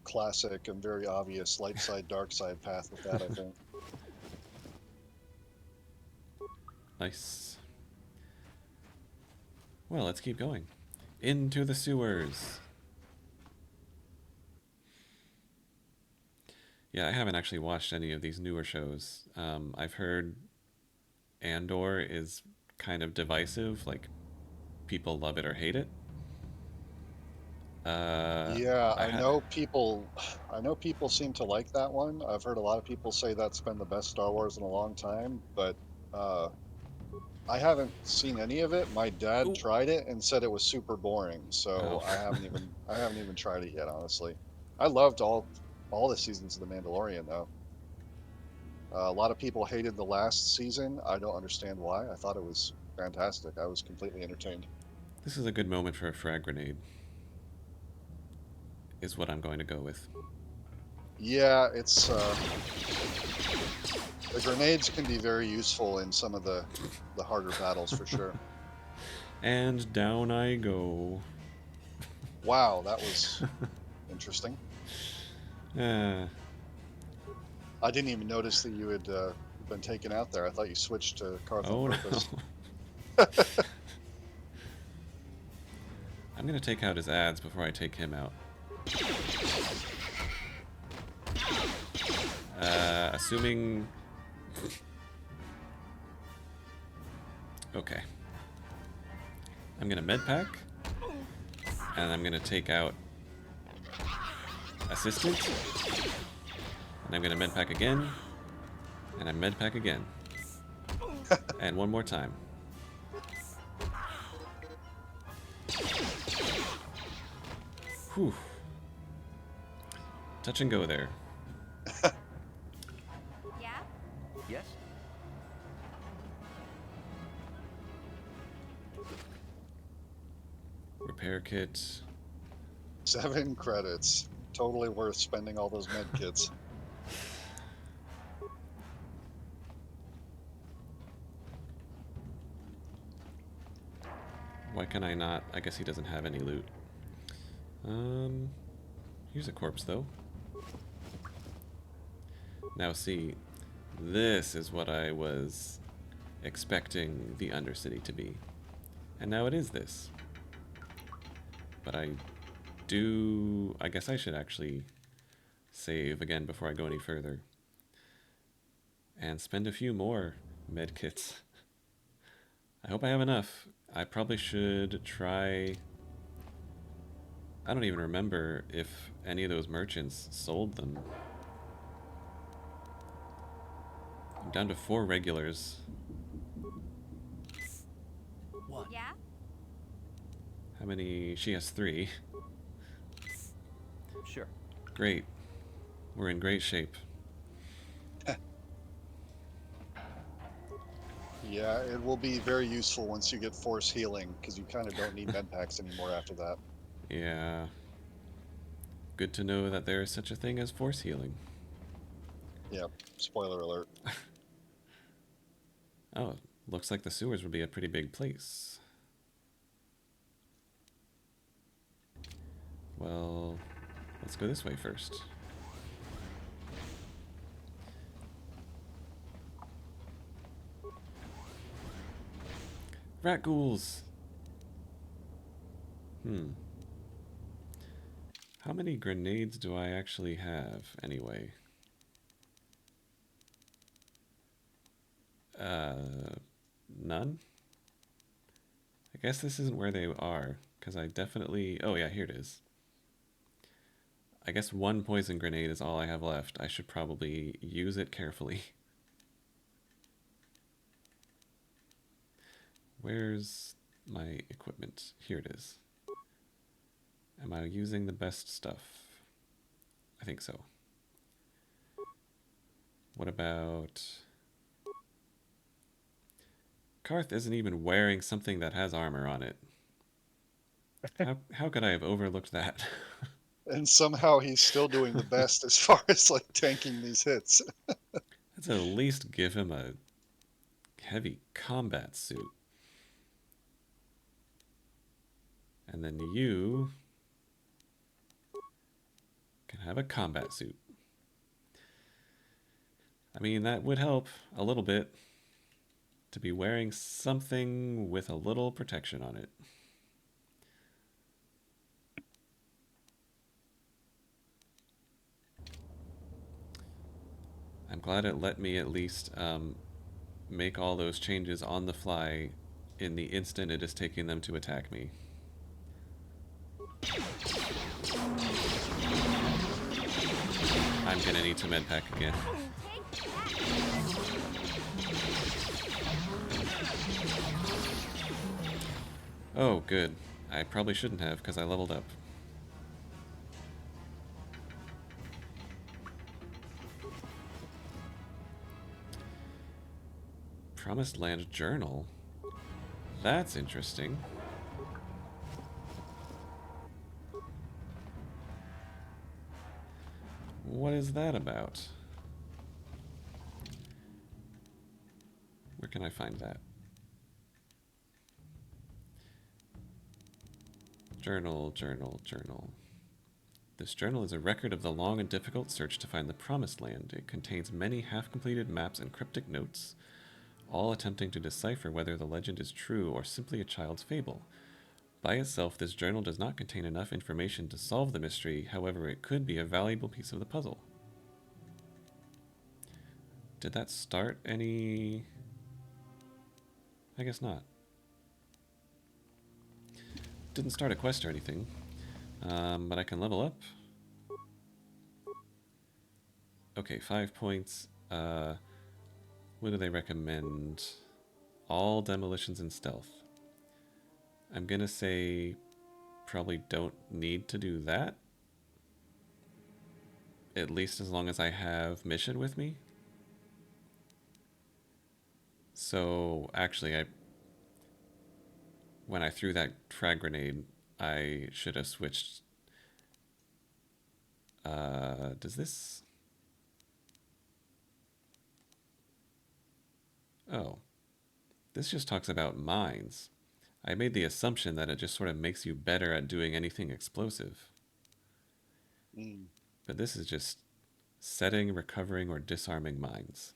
classic and very obvious light side, dark side path with that, I think. Nice. Well, let's keep going. Into the sewers. Yeah, I haven't actually watched any of these newer shows. I've heard Andor is kind of divisive, like people love it or hate it. Yeah, I know people seem to like that one. I've heard a lot of people say that's been the best Star Wars in a long time, but I haven't seen any of it. My dad tried it and said it was super boring, so I haven't even tried it yet, honestly. I loved all the seasons of The Mandalorian, though. A lot of people hated the last season. I don't understand why. I thought it was fantastic. I was completely entertained. This is a good moment for a frag grenade. Is what I'm going to go with. Yeah, it's the grenades can be very useful in some of the harder battles for sure. And down I go. Wow, that was interesting. I didn't even notice that you had been taken out there. I thought you switched to Carth on purpose. No. I'm going to take out his ads before I take him out. Assuming... Okay. I'm going to med pack. And I'm going to take out assistant. And I'm going to med pack again. And I med pack again. And one more time. Whew. Touch and go there. Yeah? Yes? Repair kit. 7 credits. Totally worth spending all those med kits. Why can I not? I guess he doesn't have any loot. Here's a corpse, though. Now see, this is what I was expecting the Undercity to be. And now it is this. But I guess I should actually save again before I go any further. And spend a few more medkits. I hope I have enough. I probably should try... I don't even remember if any of those merchants sold them. I'm down to 4 regulars. What? Yeah? How many? She has 3. Sure. Great. We're in great shape. Yeah, it will be very useful once you get force healing, because you kind of don't need med packs anymore after that. Yeah. Good to know that there is such a thing as force healing. Yep. Spoiler alert. Oh, looks like the sewers would be a pretty big place. Well, let's go this way first. Rat ghouls! How many grenades do I actually have, anyway? None? I guess this isn't where they are, because I definitely... Oh yeah, here it is. I guess 1 poison grenade is all I have left. I should probably use it carefully. Where's my equipment? Here it is. Am I using the best stuff? I think so. What about... Karth isn't even wearing something that has armor on it. How could I have overlooked that? And somehow he's still doing the best as far as like tanking these hits. Let's at least give him a heavy combat suit. And then you can have a combat suit. I mean, that would help a little bit to be wearing something with a little protection on it. I'm glad it let me at least make all those changes on the fly in the instant it is taking them to attack me. I'm gonna need to med pack again. Oh, good. I probably shouldn't have, because I leveled up. Promised Land Journal? That's interesting. What is that about? Where can I find that? Journal, journal, journal. This journal is a record of the long and difficult search to find the Promised Land. It contains many half-completed maps and cryptic notes, all attempting to decipher whether the legend is true or simply a child's fable. By itself, this journal does not contain enough information to solve the mystery, however, it could be a valuable piece of the puzzle. Did that start any... I guess not. Didn't start a quest or anything, but I can level up. Okay, 5 points. What do they recommend? All demolitions and stealth. I'm gonna say probably don't need to do that. At least as long as I have mission with me. So actually, when I threw that frag grenade, I should have switched. Does this... Oh. This just talks about mines. I made the assumption that it just sort of makes you better at doing anything explosive. But this is just setting, recovering, or disarming mines.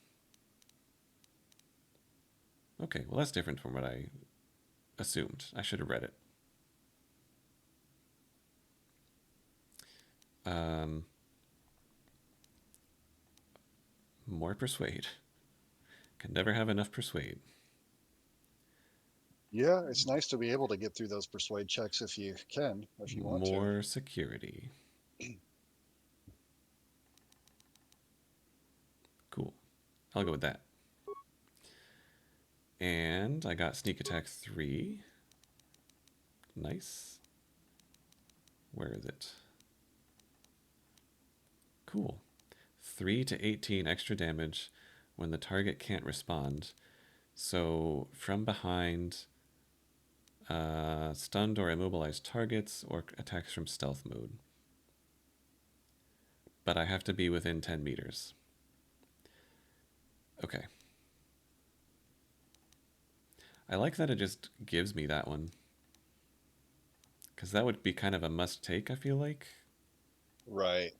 Okay, well that's different from what I assumed. I should have read it. More persuade. Can never have enough persuade. Yeah, it's nice to be able to get through those persuade checks if you can, if you want to. More security. Cool. I'll go with that. And I got sneak attack 3. Nice. Where is it? Cool. 3 to 18 extra damage when the target can't respond. So from behind, stunned or immobilized targets, or attacks from stealth mode. But I have to be within 10 meters. Okay. I like that it just gives me that one. Because that would be kind of a must-take, I feel like. Right.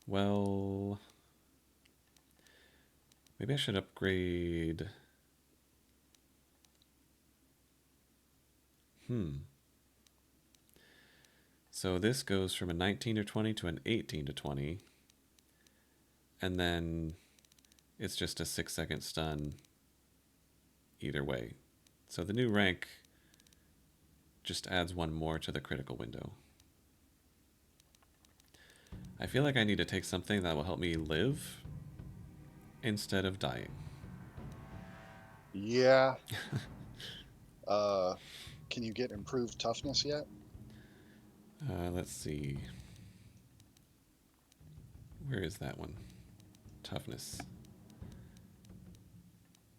Well... Maybe I should upgrade... So this goes from a 19 to 20 to an 18 to 20. And then it's just a 6-second stun either way. So the new rank just adds one more to the critical window. I feel like I need to take something that will help me live instead of dying. Yeah. Can you get improved toughness yet? Let's see. Where is that one? Toughness.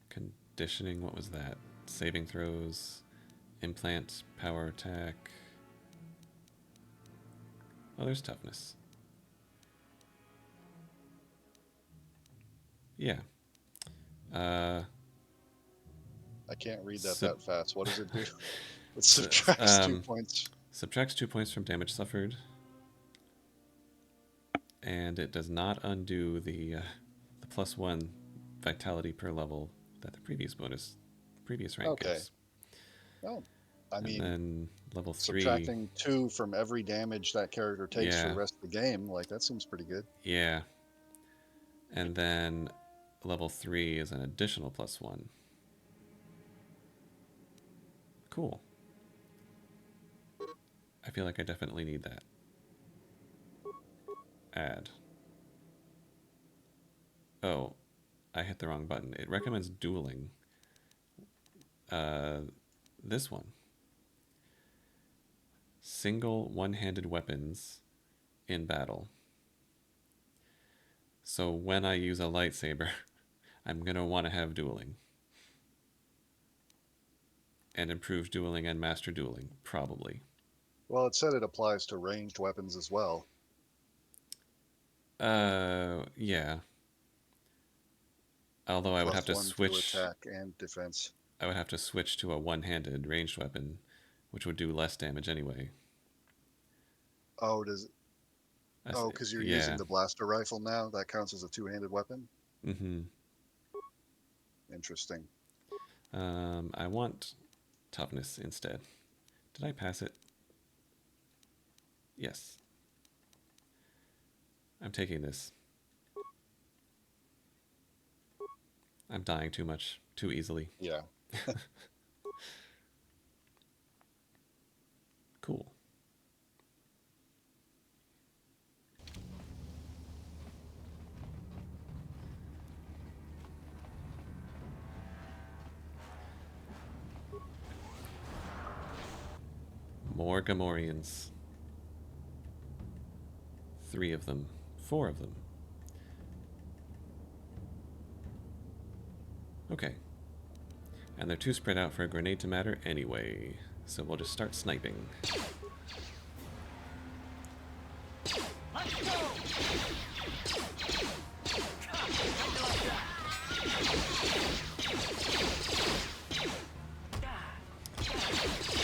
Conditioning, what was that? Saving throws, implant, power attack. Oh, there's toughness. Yeah. I can't read that fast. What does it do? It subtracts 2 points. Subtracts 2 points from damage suffered. And it does not undo the +1 vitality per level that the previous rank gives. Well, I mean, and then level 3. Subtracting 2 from every damage that character takes for the rest of the game, like, that seems pretty good. Yeah. And then level 3 is an additional +1. Cool. I feel like I definitely need that. Add. Oh, I hit the wrong button. It recommends dueling. This one. Single one-handed weapons in battle. So when I use a lightsaber, I'm going to want to have dueling. And improved dueling and master dueling, probably. Well, it said it applies to ranged weapons as well. Yeah. Although I would have to switch to attack and defense. I would have to switch to a one-handed ranged weapon, which would do less damage anyway. Oh, does it? Oh, because you're using the blaster rifle now? That counts as a two-handed weapon? Mm-hmm. Interesting. I want toughness instead. Did I pass it? Yes. I'm taking this. I'm dying too much, too easily. Yeah. Cool. More Gamorreans. 3 of them. 4 of them. Okay. And they're too spread out for a grenade to matter anyway. So we'll just start sniping. Let's go!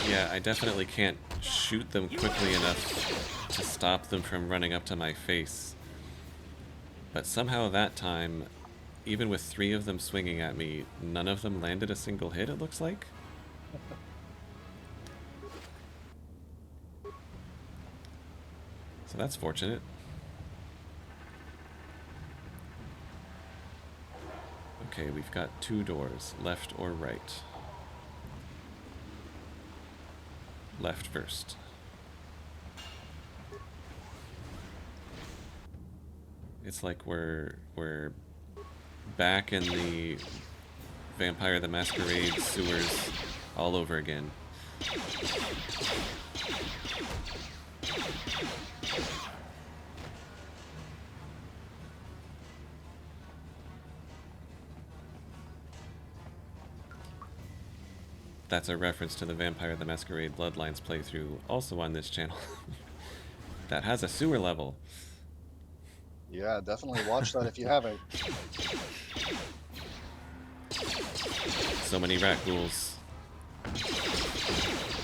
Yeah, I definitely can't shoot them quickly enough to stop them from running up to my face. But somehow that time, even with 3 of them swinging at me, none of them landed a single hit, it looks like. So that's fortunate. Okay, we've got 2 doors, left or right. Left first. It's like we're back in the Vampire the Masquerade sewers all over again. That's a reference to the Vampire the Masquerade Bloodlines playthrough, also on this channel. That has a sewer level. Yeah, definitely watch that if you haven't. So many rat ghouls.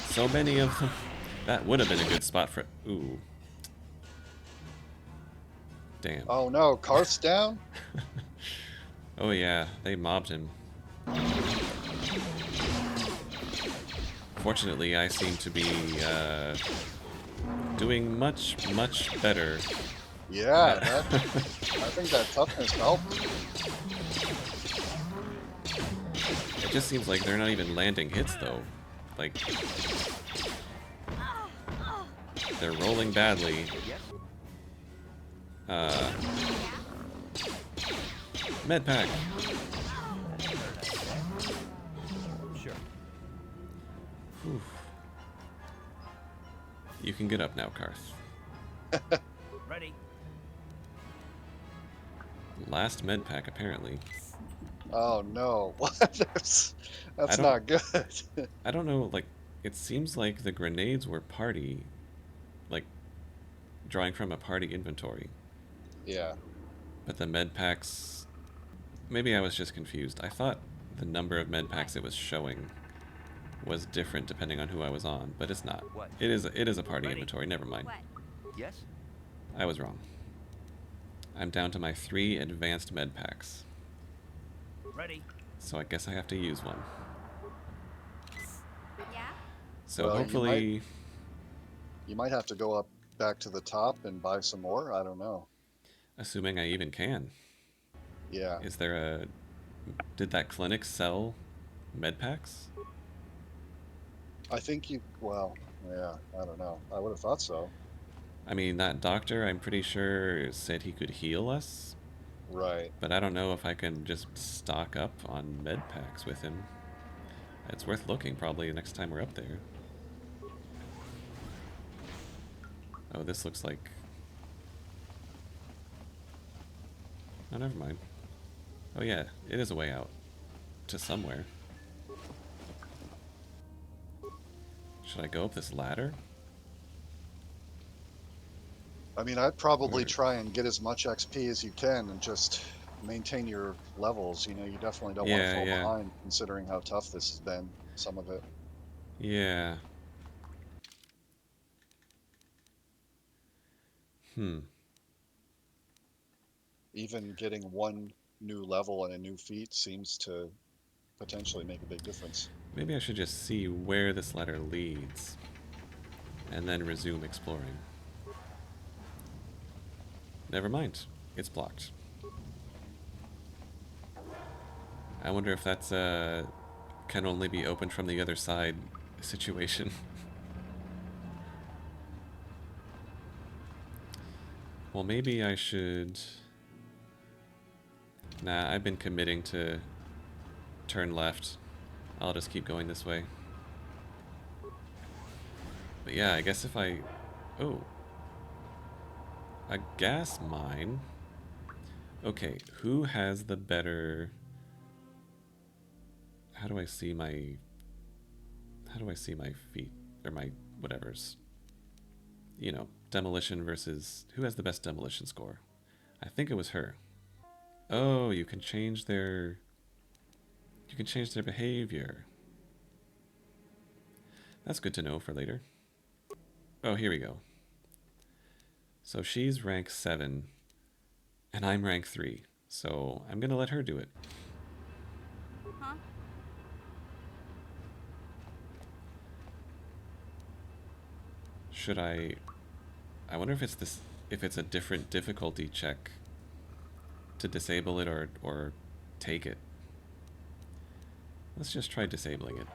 So many of them. That would have been a good spot for... Ooh. Damn. Oh no, Karth's down? Oh yeah, they mobbed him. Fortunately, I seem to be doing much better. Yeah, I think that toughness helped. It just seems like they're not even landing hits, though. Like, they're rolling badly. Medpack. Sure. Whew. You can get up now, Karth. Ready. Last medpack, apparently. Oh no, what? That's not good. I don't know, like, it seems like the grenades were party, like, drawing from a party inventory. Yeah. But the medpacks, maybe I was just confused. I thought the number of medpacks it was showing was different depending on who I was on, but it's not. What? It is a party inventory, never mind. Yes? I was wrong. I'm down to my 3 advanced medpacks. Ready. So I guess I have to use one. Yeah? So Well, hopefully... You might have to go up back to the top and buy some more, I don't know. Assuming I even can. Yeah. Is there a... Did that clinic sell medpacks? I think well, yeah, I don't know. I would have thought so. I mean, that doctor, I'm pretty sure, said he could heal us. Right. But I don't know if I can just stock up on med packs with him. It's worth looking probably next time we're up there. Oh, this looks like... Oh, never mind. Oh yeah, it is a way out. To somewhere. Should I go up this ladder? I mean, I'd probably try and get as much XP as you can and just maintain your levels. You know, you definitely don't want to fall behind considering how tough this has been, some of it. Yeah. Even getting one new level and a new feat seems to potentially make a big difference. Maybe I should just see where this ladder leads and then resume exploring. Never mind. It's blocked. I wonder if that's can only be opened from the other side situation. Well, maybe I should... Nah, I've been committing to turn left. I'll just keep going this way. But yeah, I guess if I... Oh. A gas mine? Okay, who has the better... how do I see my feet or my whatever's, you know, demolition versus who has the best demolition score? I think it was her. Oh, you can change their behavior. That's good to know for later. Oh, here we go. So she's rank 7 and I'm rank 3. So I'm going to let her do it. Huh? Should I wonder if it's a different difficulty check to disable it or take it. Let's just try disabling it.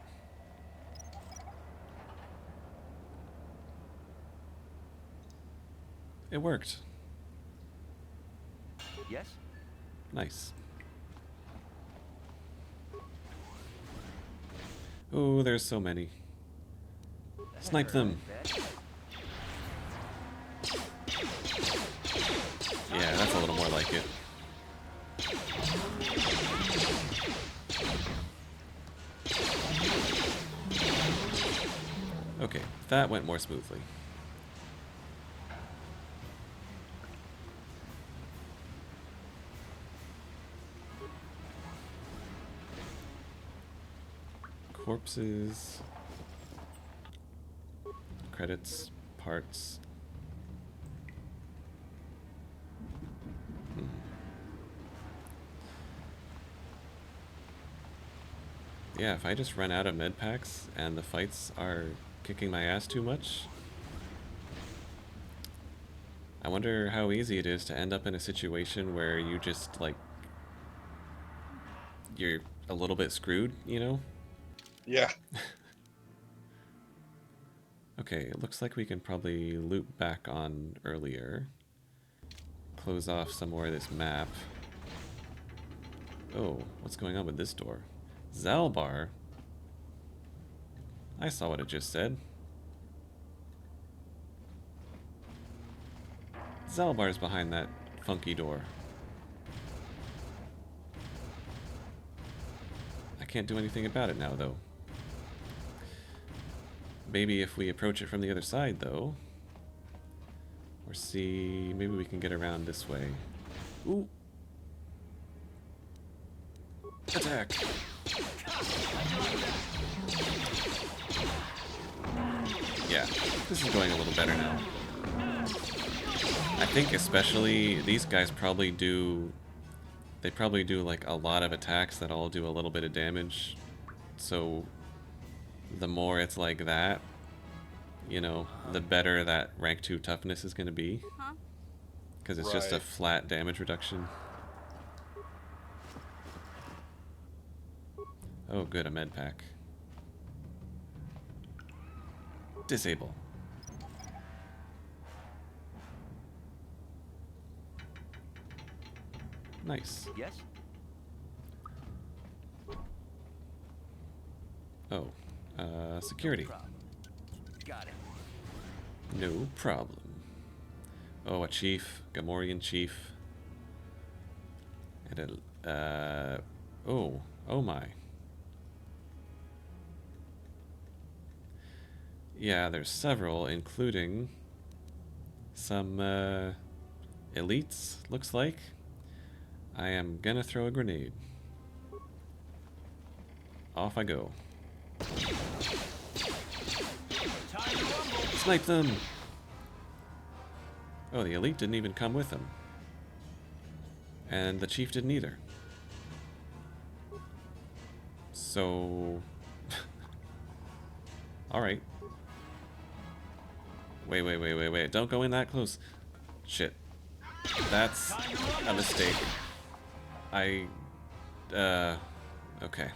It worked. Yes? Nice. Oh, there's so many. Snipe them. Yeah, that's a little more like it. Okay, that went more smoothly. Corpses, credits, parts. Yeah, if I just run out of med packs and the fights are kicking my ass too much, I wonder how easy it is to end up in a situation where you just, like, you're a little bit screwed, you know? Yeah. Okay, it looks like we can probably loop back on earlier. Close off some more of this map. Oh, what's going on with this door? Zalbar? I saw what it just said. Zalbar's behind that funky door. I can't do anything about it now, though. Maybe if we approach it from the other side, though. Or see... maybe we can get around this way. Ooh! Attack! Yeah, this is going a little better now. I think especially these guys probably do... they probably do like a lot of attacks that all do a little bit of damage. So the more it's like that, you know, the better that rank 2 toughness is going to be. Because it's just a flat damage reduction. Oh good, a med pack. Disable. Nice. Yes? Oh, security. Got it. No problem. Oh, a chief, Gamorrean chief. And a, oh my. Yeah, there's several, including some elites, looks like. I am gonna throw a grenade. Off I go. Snipe them! Oh, the elite didn't even come with them. And the chief didn't either. So... Alright. Wait. Don't go in that close. Shit. That's a mistake. Okay.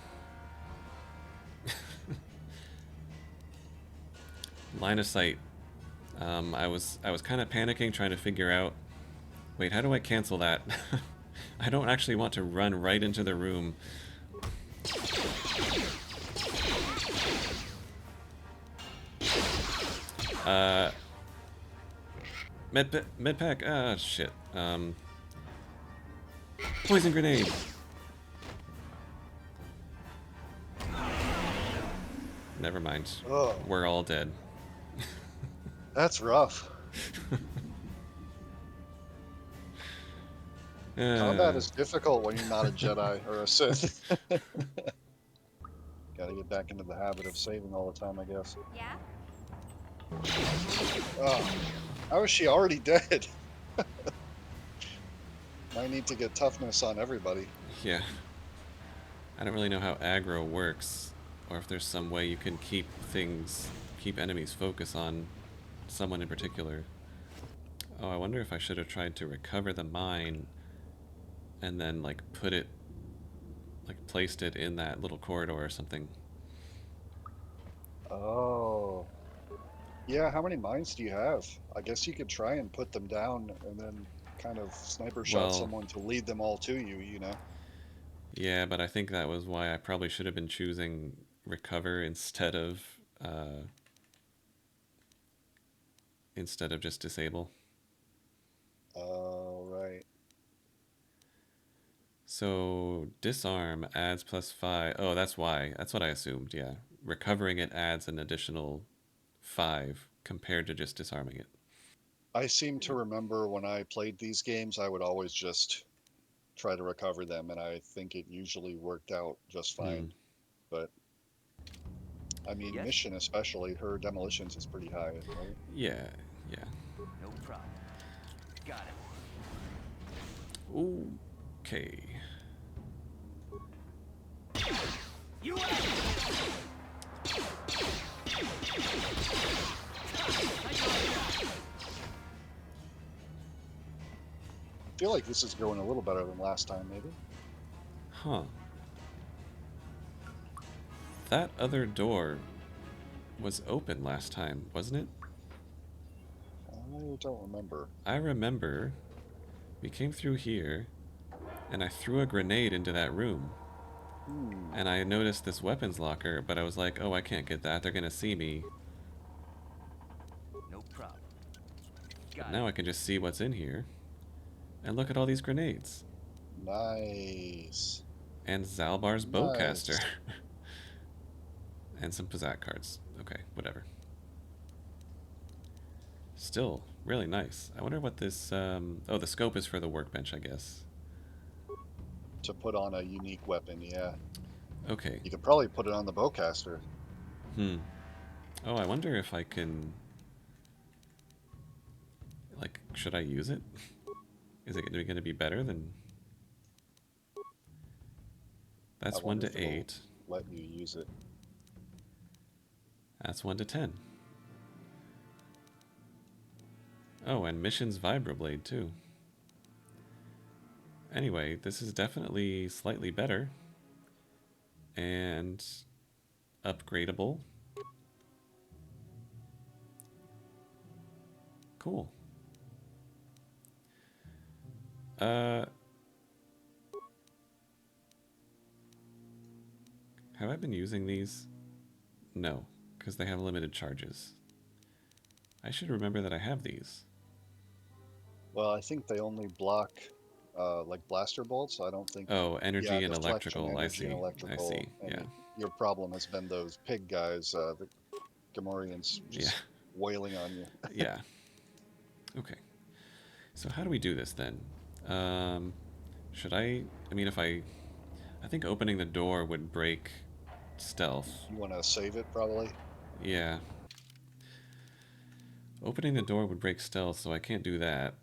Line of sight. I was kind of panicking, trying to figure out... Wait, how do I cancel that? I don't actually want to run right into the room. Medpack, ah, shit. Poison grenade! never mind. Oh. We're all dead. That's rough. Combat is difficult when you're not a Jedi or a Sith. Gotta get back into the habit of saving all the time, I guess. Yeah? Oh, how is she already dead? I need to get toughness on everybody. Yeah. I don't really know how aggro works, or if there's some way you can keep enemies focus on someone in particular. Oh, I wonder if I should have tried to recover the mine and then, like, placed it in that little corridor or something. Oh. Yeah, how many mines do you have? I guess you could try and put them down and then kind of sniper shot Well, someone to lead them all to you, you know? yeah, but I think that was why I probably should have been choosing recover instead of just disable. Oh, right. So disarm adds +5. Oh, that's why. That's what I assumed, yeah. Recovering it adds an additional 5 compared to just disarming it. I seem to remember when I played these games, I would always just try to recover them, and I think it usually worked out just fine. But I mean, Mission especially, her demolitions is pretty high, right? Yeah, yeah. No problem. Got it. Okay. You I feel like this is going a little better than last time, maybe. Huh. That other door was open last time, wasn't it? I don't remember. I remember we came through here, and I threw a grenade into that room. And I noticed this weapons locker, but I was like, oh, I can't get that. They're going to see me. No problem. But now I can just see what's in here. And look at all these grenades. Nice. And Zalbar's bowcaster. And some Pizzak cards. Okay, whatever. Still, really nice. I wonder what this... oh, the scope is for the workbench, I guess. To put on a unique weapon, yeah. Okay. You could probably put it on the bowcaster. Oh, I wonder if I can... Like, should I use it? Is it going to be better than... That's 1 to 8. Let you use it. That's 1 to 10. Oh, and Mission's Vibroblade, too. Anyway, this is definitely slightly better. And upgradable. Cool. Have I been using these? No, because they have limited charges. I should remember that I have these. Well, I think they only block like blaster bolts. I don't think. Oh, energy and electrical. Energy I see. And electrical, I see. and Yeah. Your problem has been those pig guys, the Gamorreans, just wailing on you. Yeah. Okay. So how do we do this then? Should I mean, if I think opening the door would break stealth. You want to save it, probably? Yeah. Opening the door would break stealth, so I can't do that.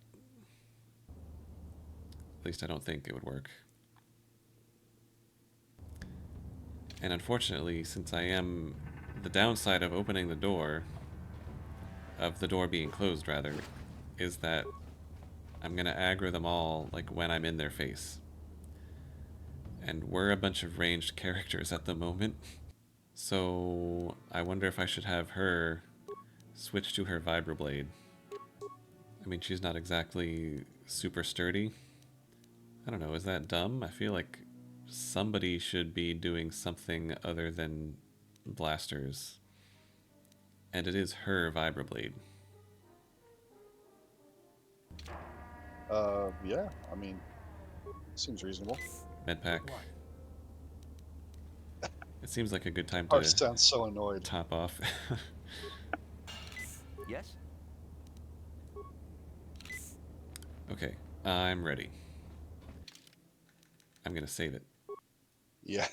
At least I don't think it would work. And unfortunately, since I am... The downside of opening the door, of the door being closed, rather, is that I'm gonna aggro them all, like, when I'm in their face. And we're a bunch of ranged characters at the moment. So I wonder if I should have her switch to her Vibroblade. I mean, she's not exactly super sturdy. I don't know, is that dumb? I feel like somebody should be doing something other than blasters. And it is her Vibroblade. Yeah, I mean, seems reasonable. Medpack. It seems like a good time Art to sounds so annoyed. top off. Yes? Okay, I'm ready. I'm gonna save it. Yeah.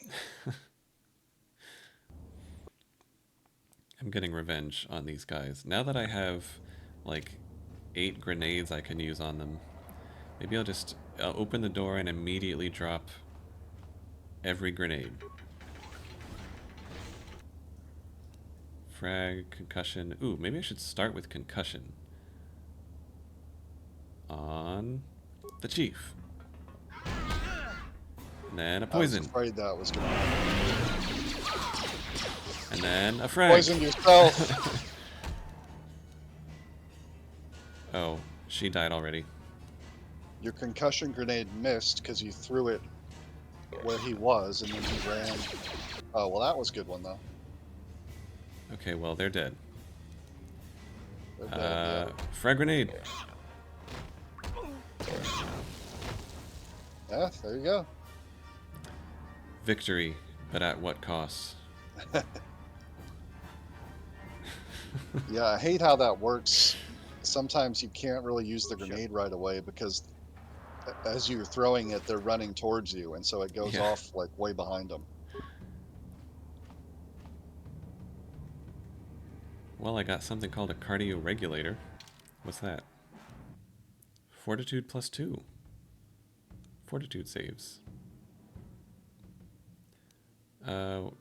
I'm getting revenge on these guys. Now that I have, like, 8 grenades I can use on them, maybe I'll just open the door and immediately drop every grenade. Frag, concussion. Ooh, maybe I should start with concussion. On the chief. And then a poison. I was afraid that was going to happen. And then a frag. Poison yourself. Oh, she died already. Your concussion grenade missed because you threw it where he was, and then he ran. Oh, well, that was a good one, though. Okay, well, they're dead. They're dead, yeah. Frag grenade. Yeah, there you go. Victory, but at what cost? Yeah, I hate how that works. Sometimes you can't really use the grenade right away because as you're throwing it, they're running towards you, and so it goes off like way behind them. Well, I got something called a cardio regulator. What's that? Fortitude +2. Fortitude saves. Oh,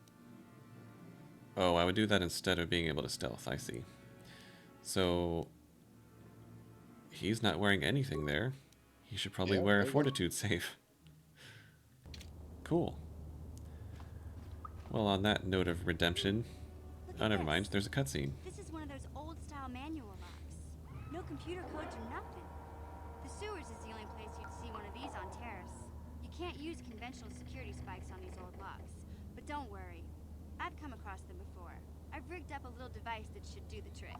I would do that instead of being able to stealth, I see. So, he's not wearing anything there. He should probably wear a fortitude save. Cool. Well, on that note of redemption... Oh, never mind, there's a cutscene. This is one of those old-style manual locks. No computer codes or nothing. The sewers is the only place you'd see one of these on Terrace. You can't use conventional security spikes on these old locks. But don't worry. I've come across them before. I've rigged up a little device that should do the trick.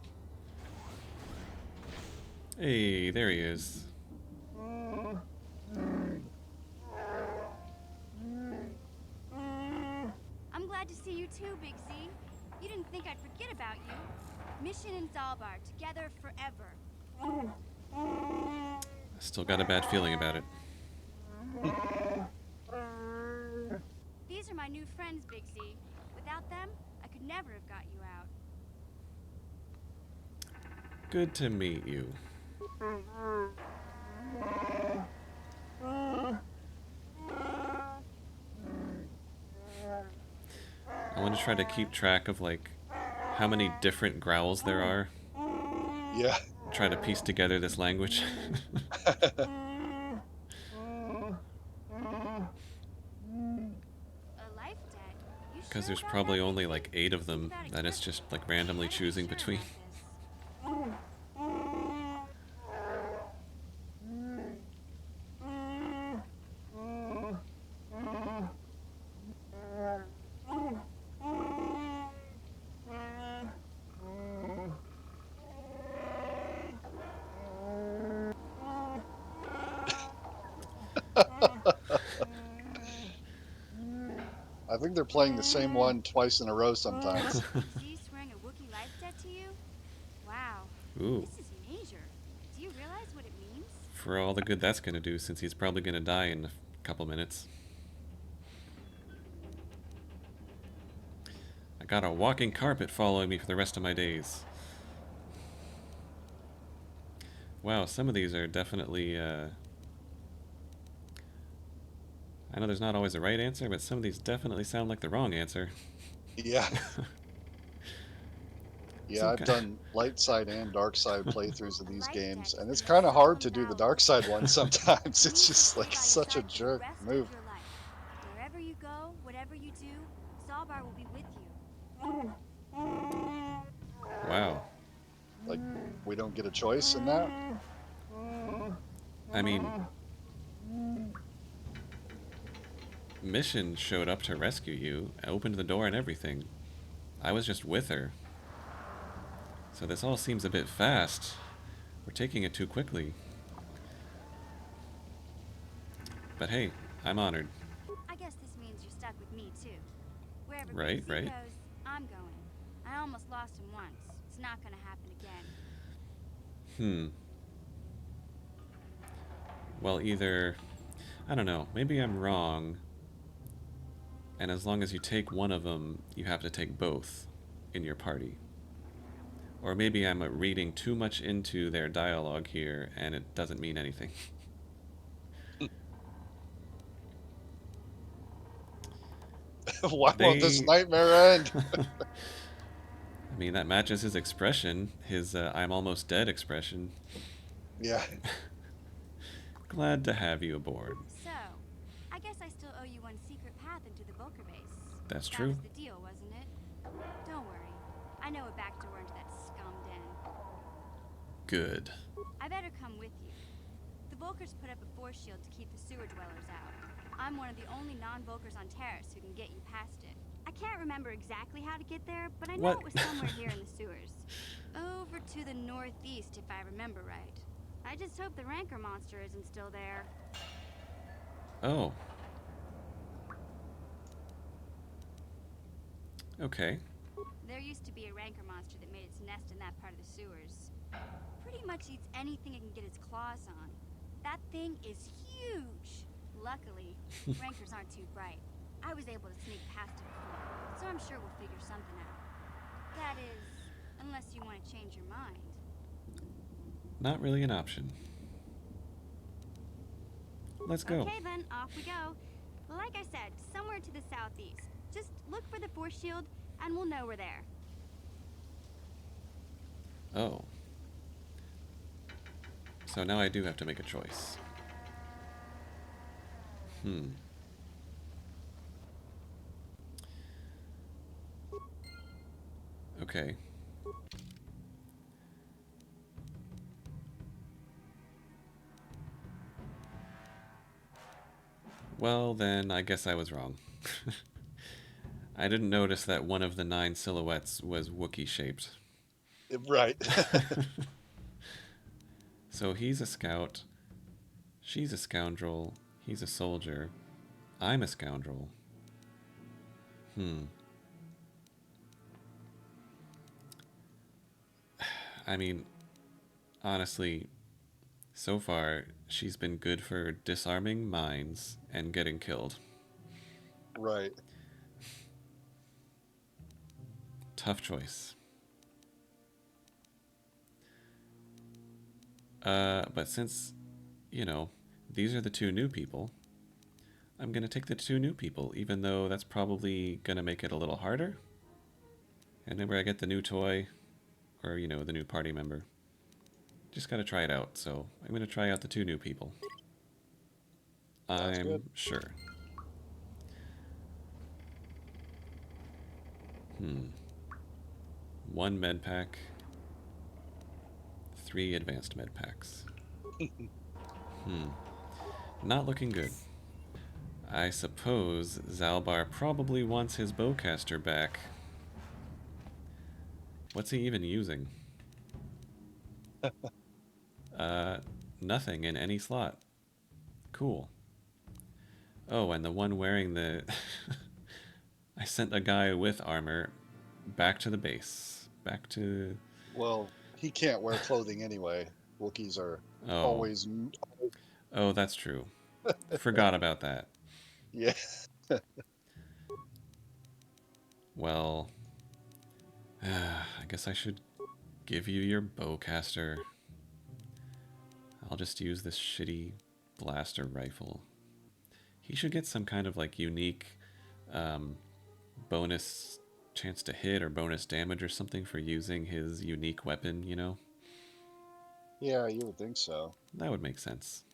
Hey, there he is. I'm glad to see you too, Big Z. You didn't think I'd forget about you. Mission in Zalbar, together forever. Still got a bad feeling about it. These are my new friends, Big Z. Without them, I could never have got you out. Good to meet you. I want to try to keep track of, like, how many different growls there are. Yeah. Try to piece together this language. Because there's probably only like 8 of them that it's just like randomly choosing between. I think they're playing the same one twice in a row sometimes. Swearing a Wookiee life debt to you? Wow. Ooh. This is major. Do you realize what it means? For all the good that's going to do, since he's probably going to die in a couple minutes. I got a walking carpet following me for the rest of my days. Wow, some of these are definitely... I know there's not always a right answer, but some of these definitely sound like the wrong answer. Yeah. Yeah, I've done light side and dark side playthroughs of these games, and it's kind of hard to do the dark side one sometimes. It's just like such a jerk move. Wherever you go, whatever you do, Zalbar will be with you. Wow. Like, we don't get a choice in that? I mean... Mission showed up to rescue you, opened the door and everything. I was just with her. So this all seems a bit fast. We're taking it too quickly. But hey, I'm honored. I guess this means you're stuck with me, too. Wherever Right, Big Z right. goes, I'm going. I almost lost him once. It's not gonna happen again. Well, either... I don't know. Maybe I'm wrong. And as long as you take one of them, you have to take both in your party. Or maybe I'm reading too much into their dialogue here, and it doesn't mean anything. Why won't this nightmare end? I mean, that matches his expression, his I'm almost dead expression. Yeah. Glad to have you aboard. So, I guess I still owe you one secret path into the Volker base. That's true. That was the deal, wasn't it? Don't worry. I know a back door into that scum den. Good. I better come with you. The Volkers put up a force shield to keep the sewer dwellers out. I'm one of the only non-Volkers on Terrace who can get you past it. I can't remember exactly how to get there, but I know it was somewhere here in the sewers. Over to the northeast, if I remember right. I just hope the Rancor monster isn't still there. Oh. Okay. There used to be a Rancor monster that made its nest in that part of the sewers. Pretty much eats anything it can get its claws on. That thing is huge. Luckily, Rancors aren't too bright. I was able to sneak past it before, so I'm sure we'll figure something out. That is, unless you want to change your mind. Not really an option. Let's go. Okay then, off we go. Like I said, somewhere to the southeast. Just look for the force shield, and we'll know we're there. Oh. So now I do have to make a choice. Okay. Well, then I guess I was wrong. I didn't notice that one of the 9 silhouettes was Wookiee-shaped. Right. So he's a scout, she's a scoundrel, he's a soldier, I'm a scoundrel. I mean, honestly, so far, she's been good for disarming mines and getting killed. Right. Tough choice. But since, you know, these are the 2 new people, I'm gonna take the 2 new people, even though that's probably gonna make it a little harder. And whenever I get the new toy, or, you know, the new party member, just gotta try it out, so I'm gonna try out the 2 new people. That's I'm good. sure. 1 med pack, 3 advanced med packs. Not looking good. I suppose Zalbar probably wants his bowcaster back. What's he even using? Nothing in any slot. Cool. Oh, and the one wearing the... I sent a guy with armor back to the base. Back to... Well, he can't wear clothing anyway. Wookiees are always... Oh, that's true. Forgot about that. Yeah. Well, I guess I should give you your bowcaster. I'll just use this shitty blaster rifle. He should get some kind of like unique bonus chance to hit or bonus damage or something for using his unique weapon, you know? Yeah, you would think so. That would make sense.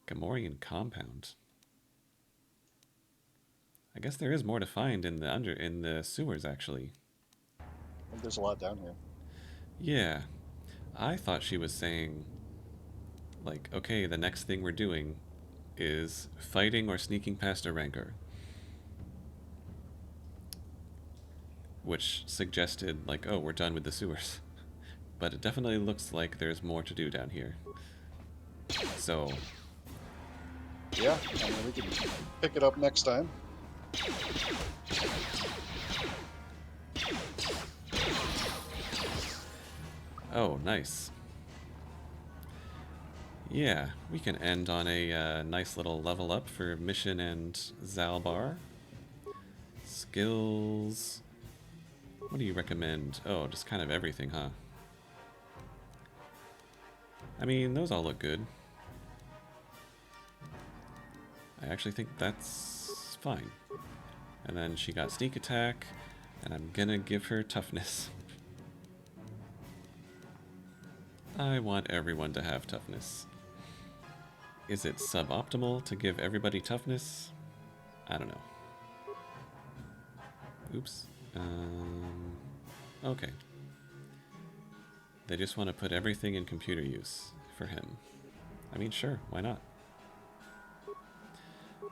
Gamorrean compound. I guess there is more to find in the sewers, actually. I think there's a lot down here. Yeah. I thought she was saying, like, okay, the next thing we're doing is fighting or sneaking past a rancor. Which suggested, like, oh, we're done with the sewers. But it definitely looks like there's more to do down here. So... yeah, I mean, we can pick it up next time. Oh, nice. Yeah, we can end on a nice little level up for Mission and Zalbar. Skills. What do you recommend? Oh, just kind of everything, huh? I mean, those all look good. I actually think that's fine. And then she got sneak attack, and I'm gonna give her toughness. I want everyone to have toughness. Is it suboptimal to give everybody toughness? I don't know. Oops. Okay. They just want to put everything in computer use for him. I mean, sure, why not?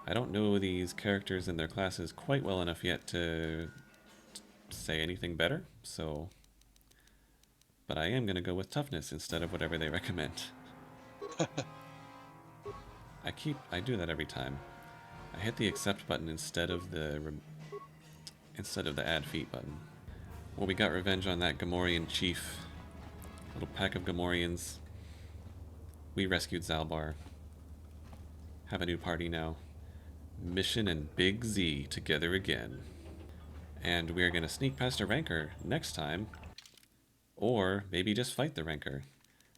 I don't know these characters and their classes quite well enough yet to say anything better, so... But I am going to go with toughness instead of whatever they recommend. I do that every time. I hit the accept button instead of the add feat button. Well, we got revenge on that Gamorrean chief. Little pack of Gamorreans. We rescued Zalbar. Have a new party now. Mission and Big Z together again. And we're going to sneak past a Rancor next time. Or maybe just fight the Rancor.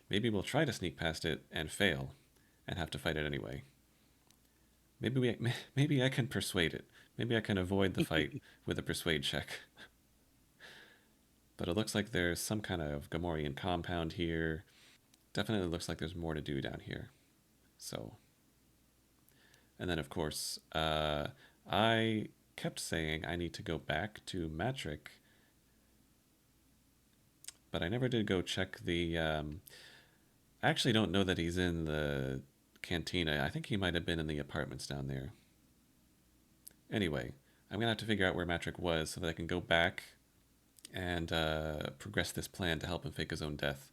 Maybe we'll try to sneak past it and fail. And have to fight it anyway. Maybe I can persuade it. Maybe I can avoid the fight with a persuade check. But it looks like there's some kind of Gamorrean compound here. Definitely looks like there's more to do down here. So. And then, of course, I kept saying I need to go back to Matric. But I never did go check the... I actually don't know that he's in the cantina. I think he might have been in the apartments down there. Anyway, I'm going to have to figure out where Matric was so that I can go back and progress this plan to help him fake his own death.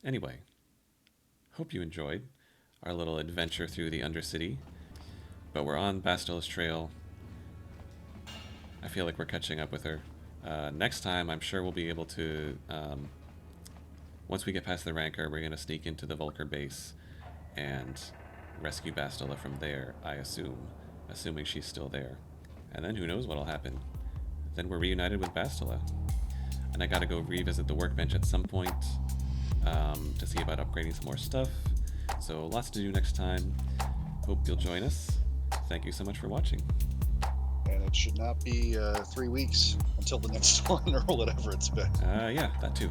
Anyway, hope you enjoyed our little adventure through the Undercity. But we're on Bastila's trail. I feel like we're catching up with her. Next time, I'm sure we'll be able to... once we get past the Rancor, we're going to sneak into the Vulcar base and rescue Bastila from there, I assume. Assuming she's still there. And then who knows what'll happen. Then we're reunited with Bastila. And I gotta go revisit the workbench at some point to see about upgrading some more stuff. So lots to do next time. Hope you'll join us. Thank you so much for watching. And it should not be 3 weeks until the next one or whatever it's been. Yeah, that too.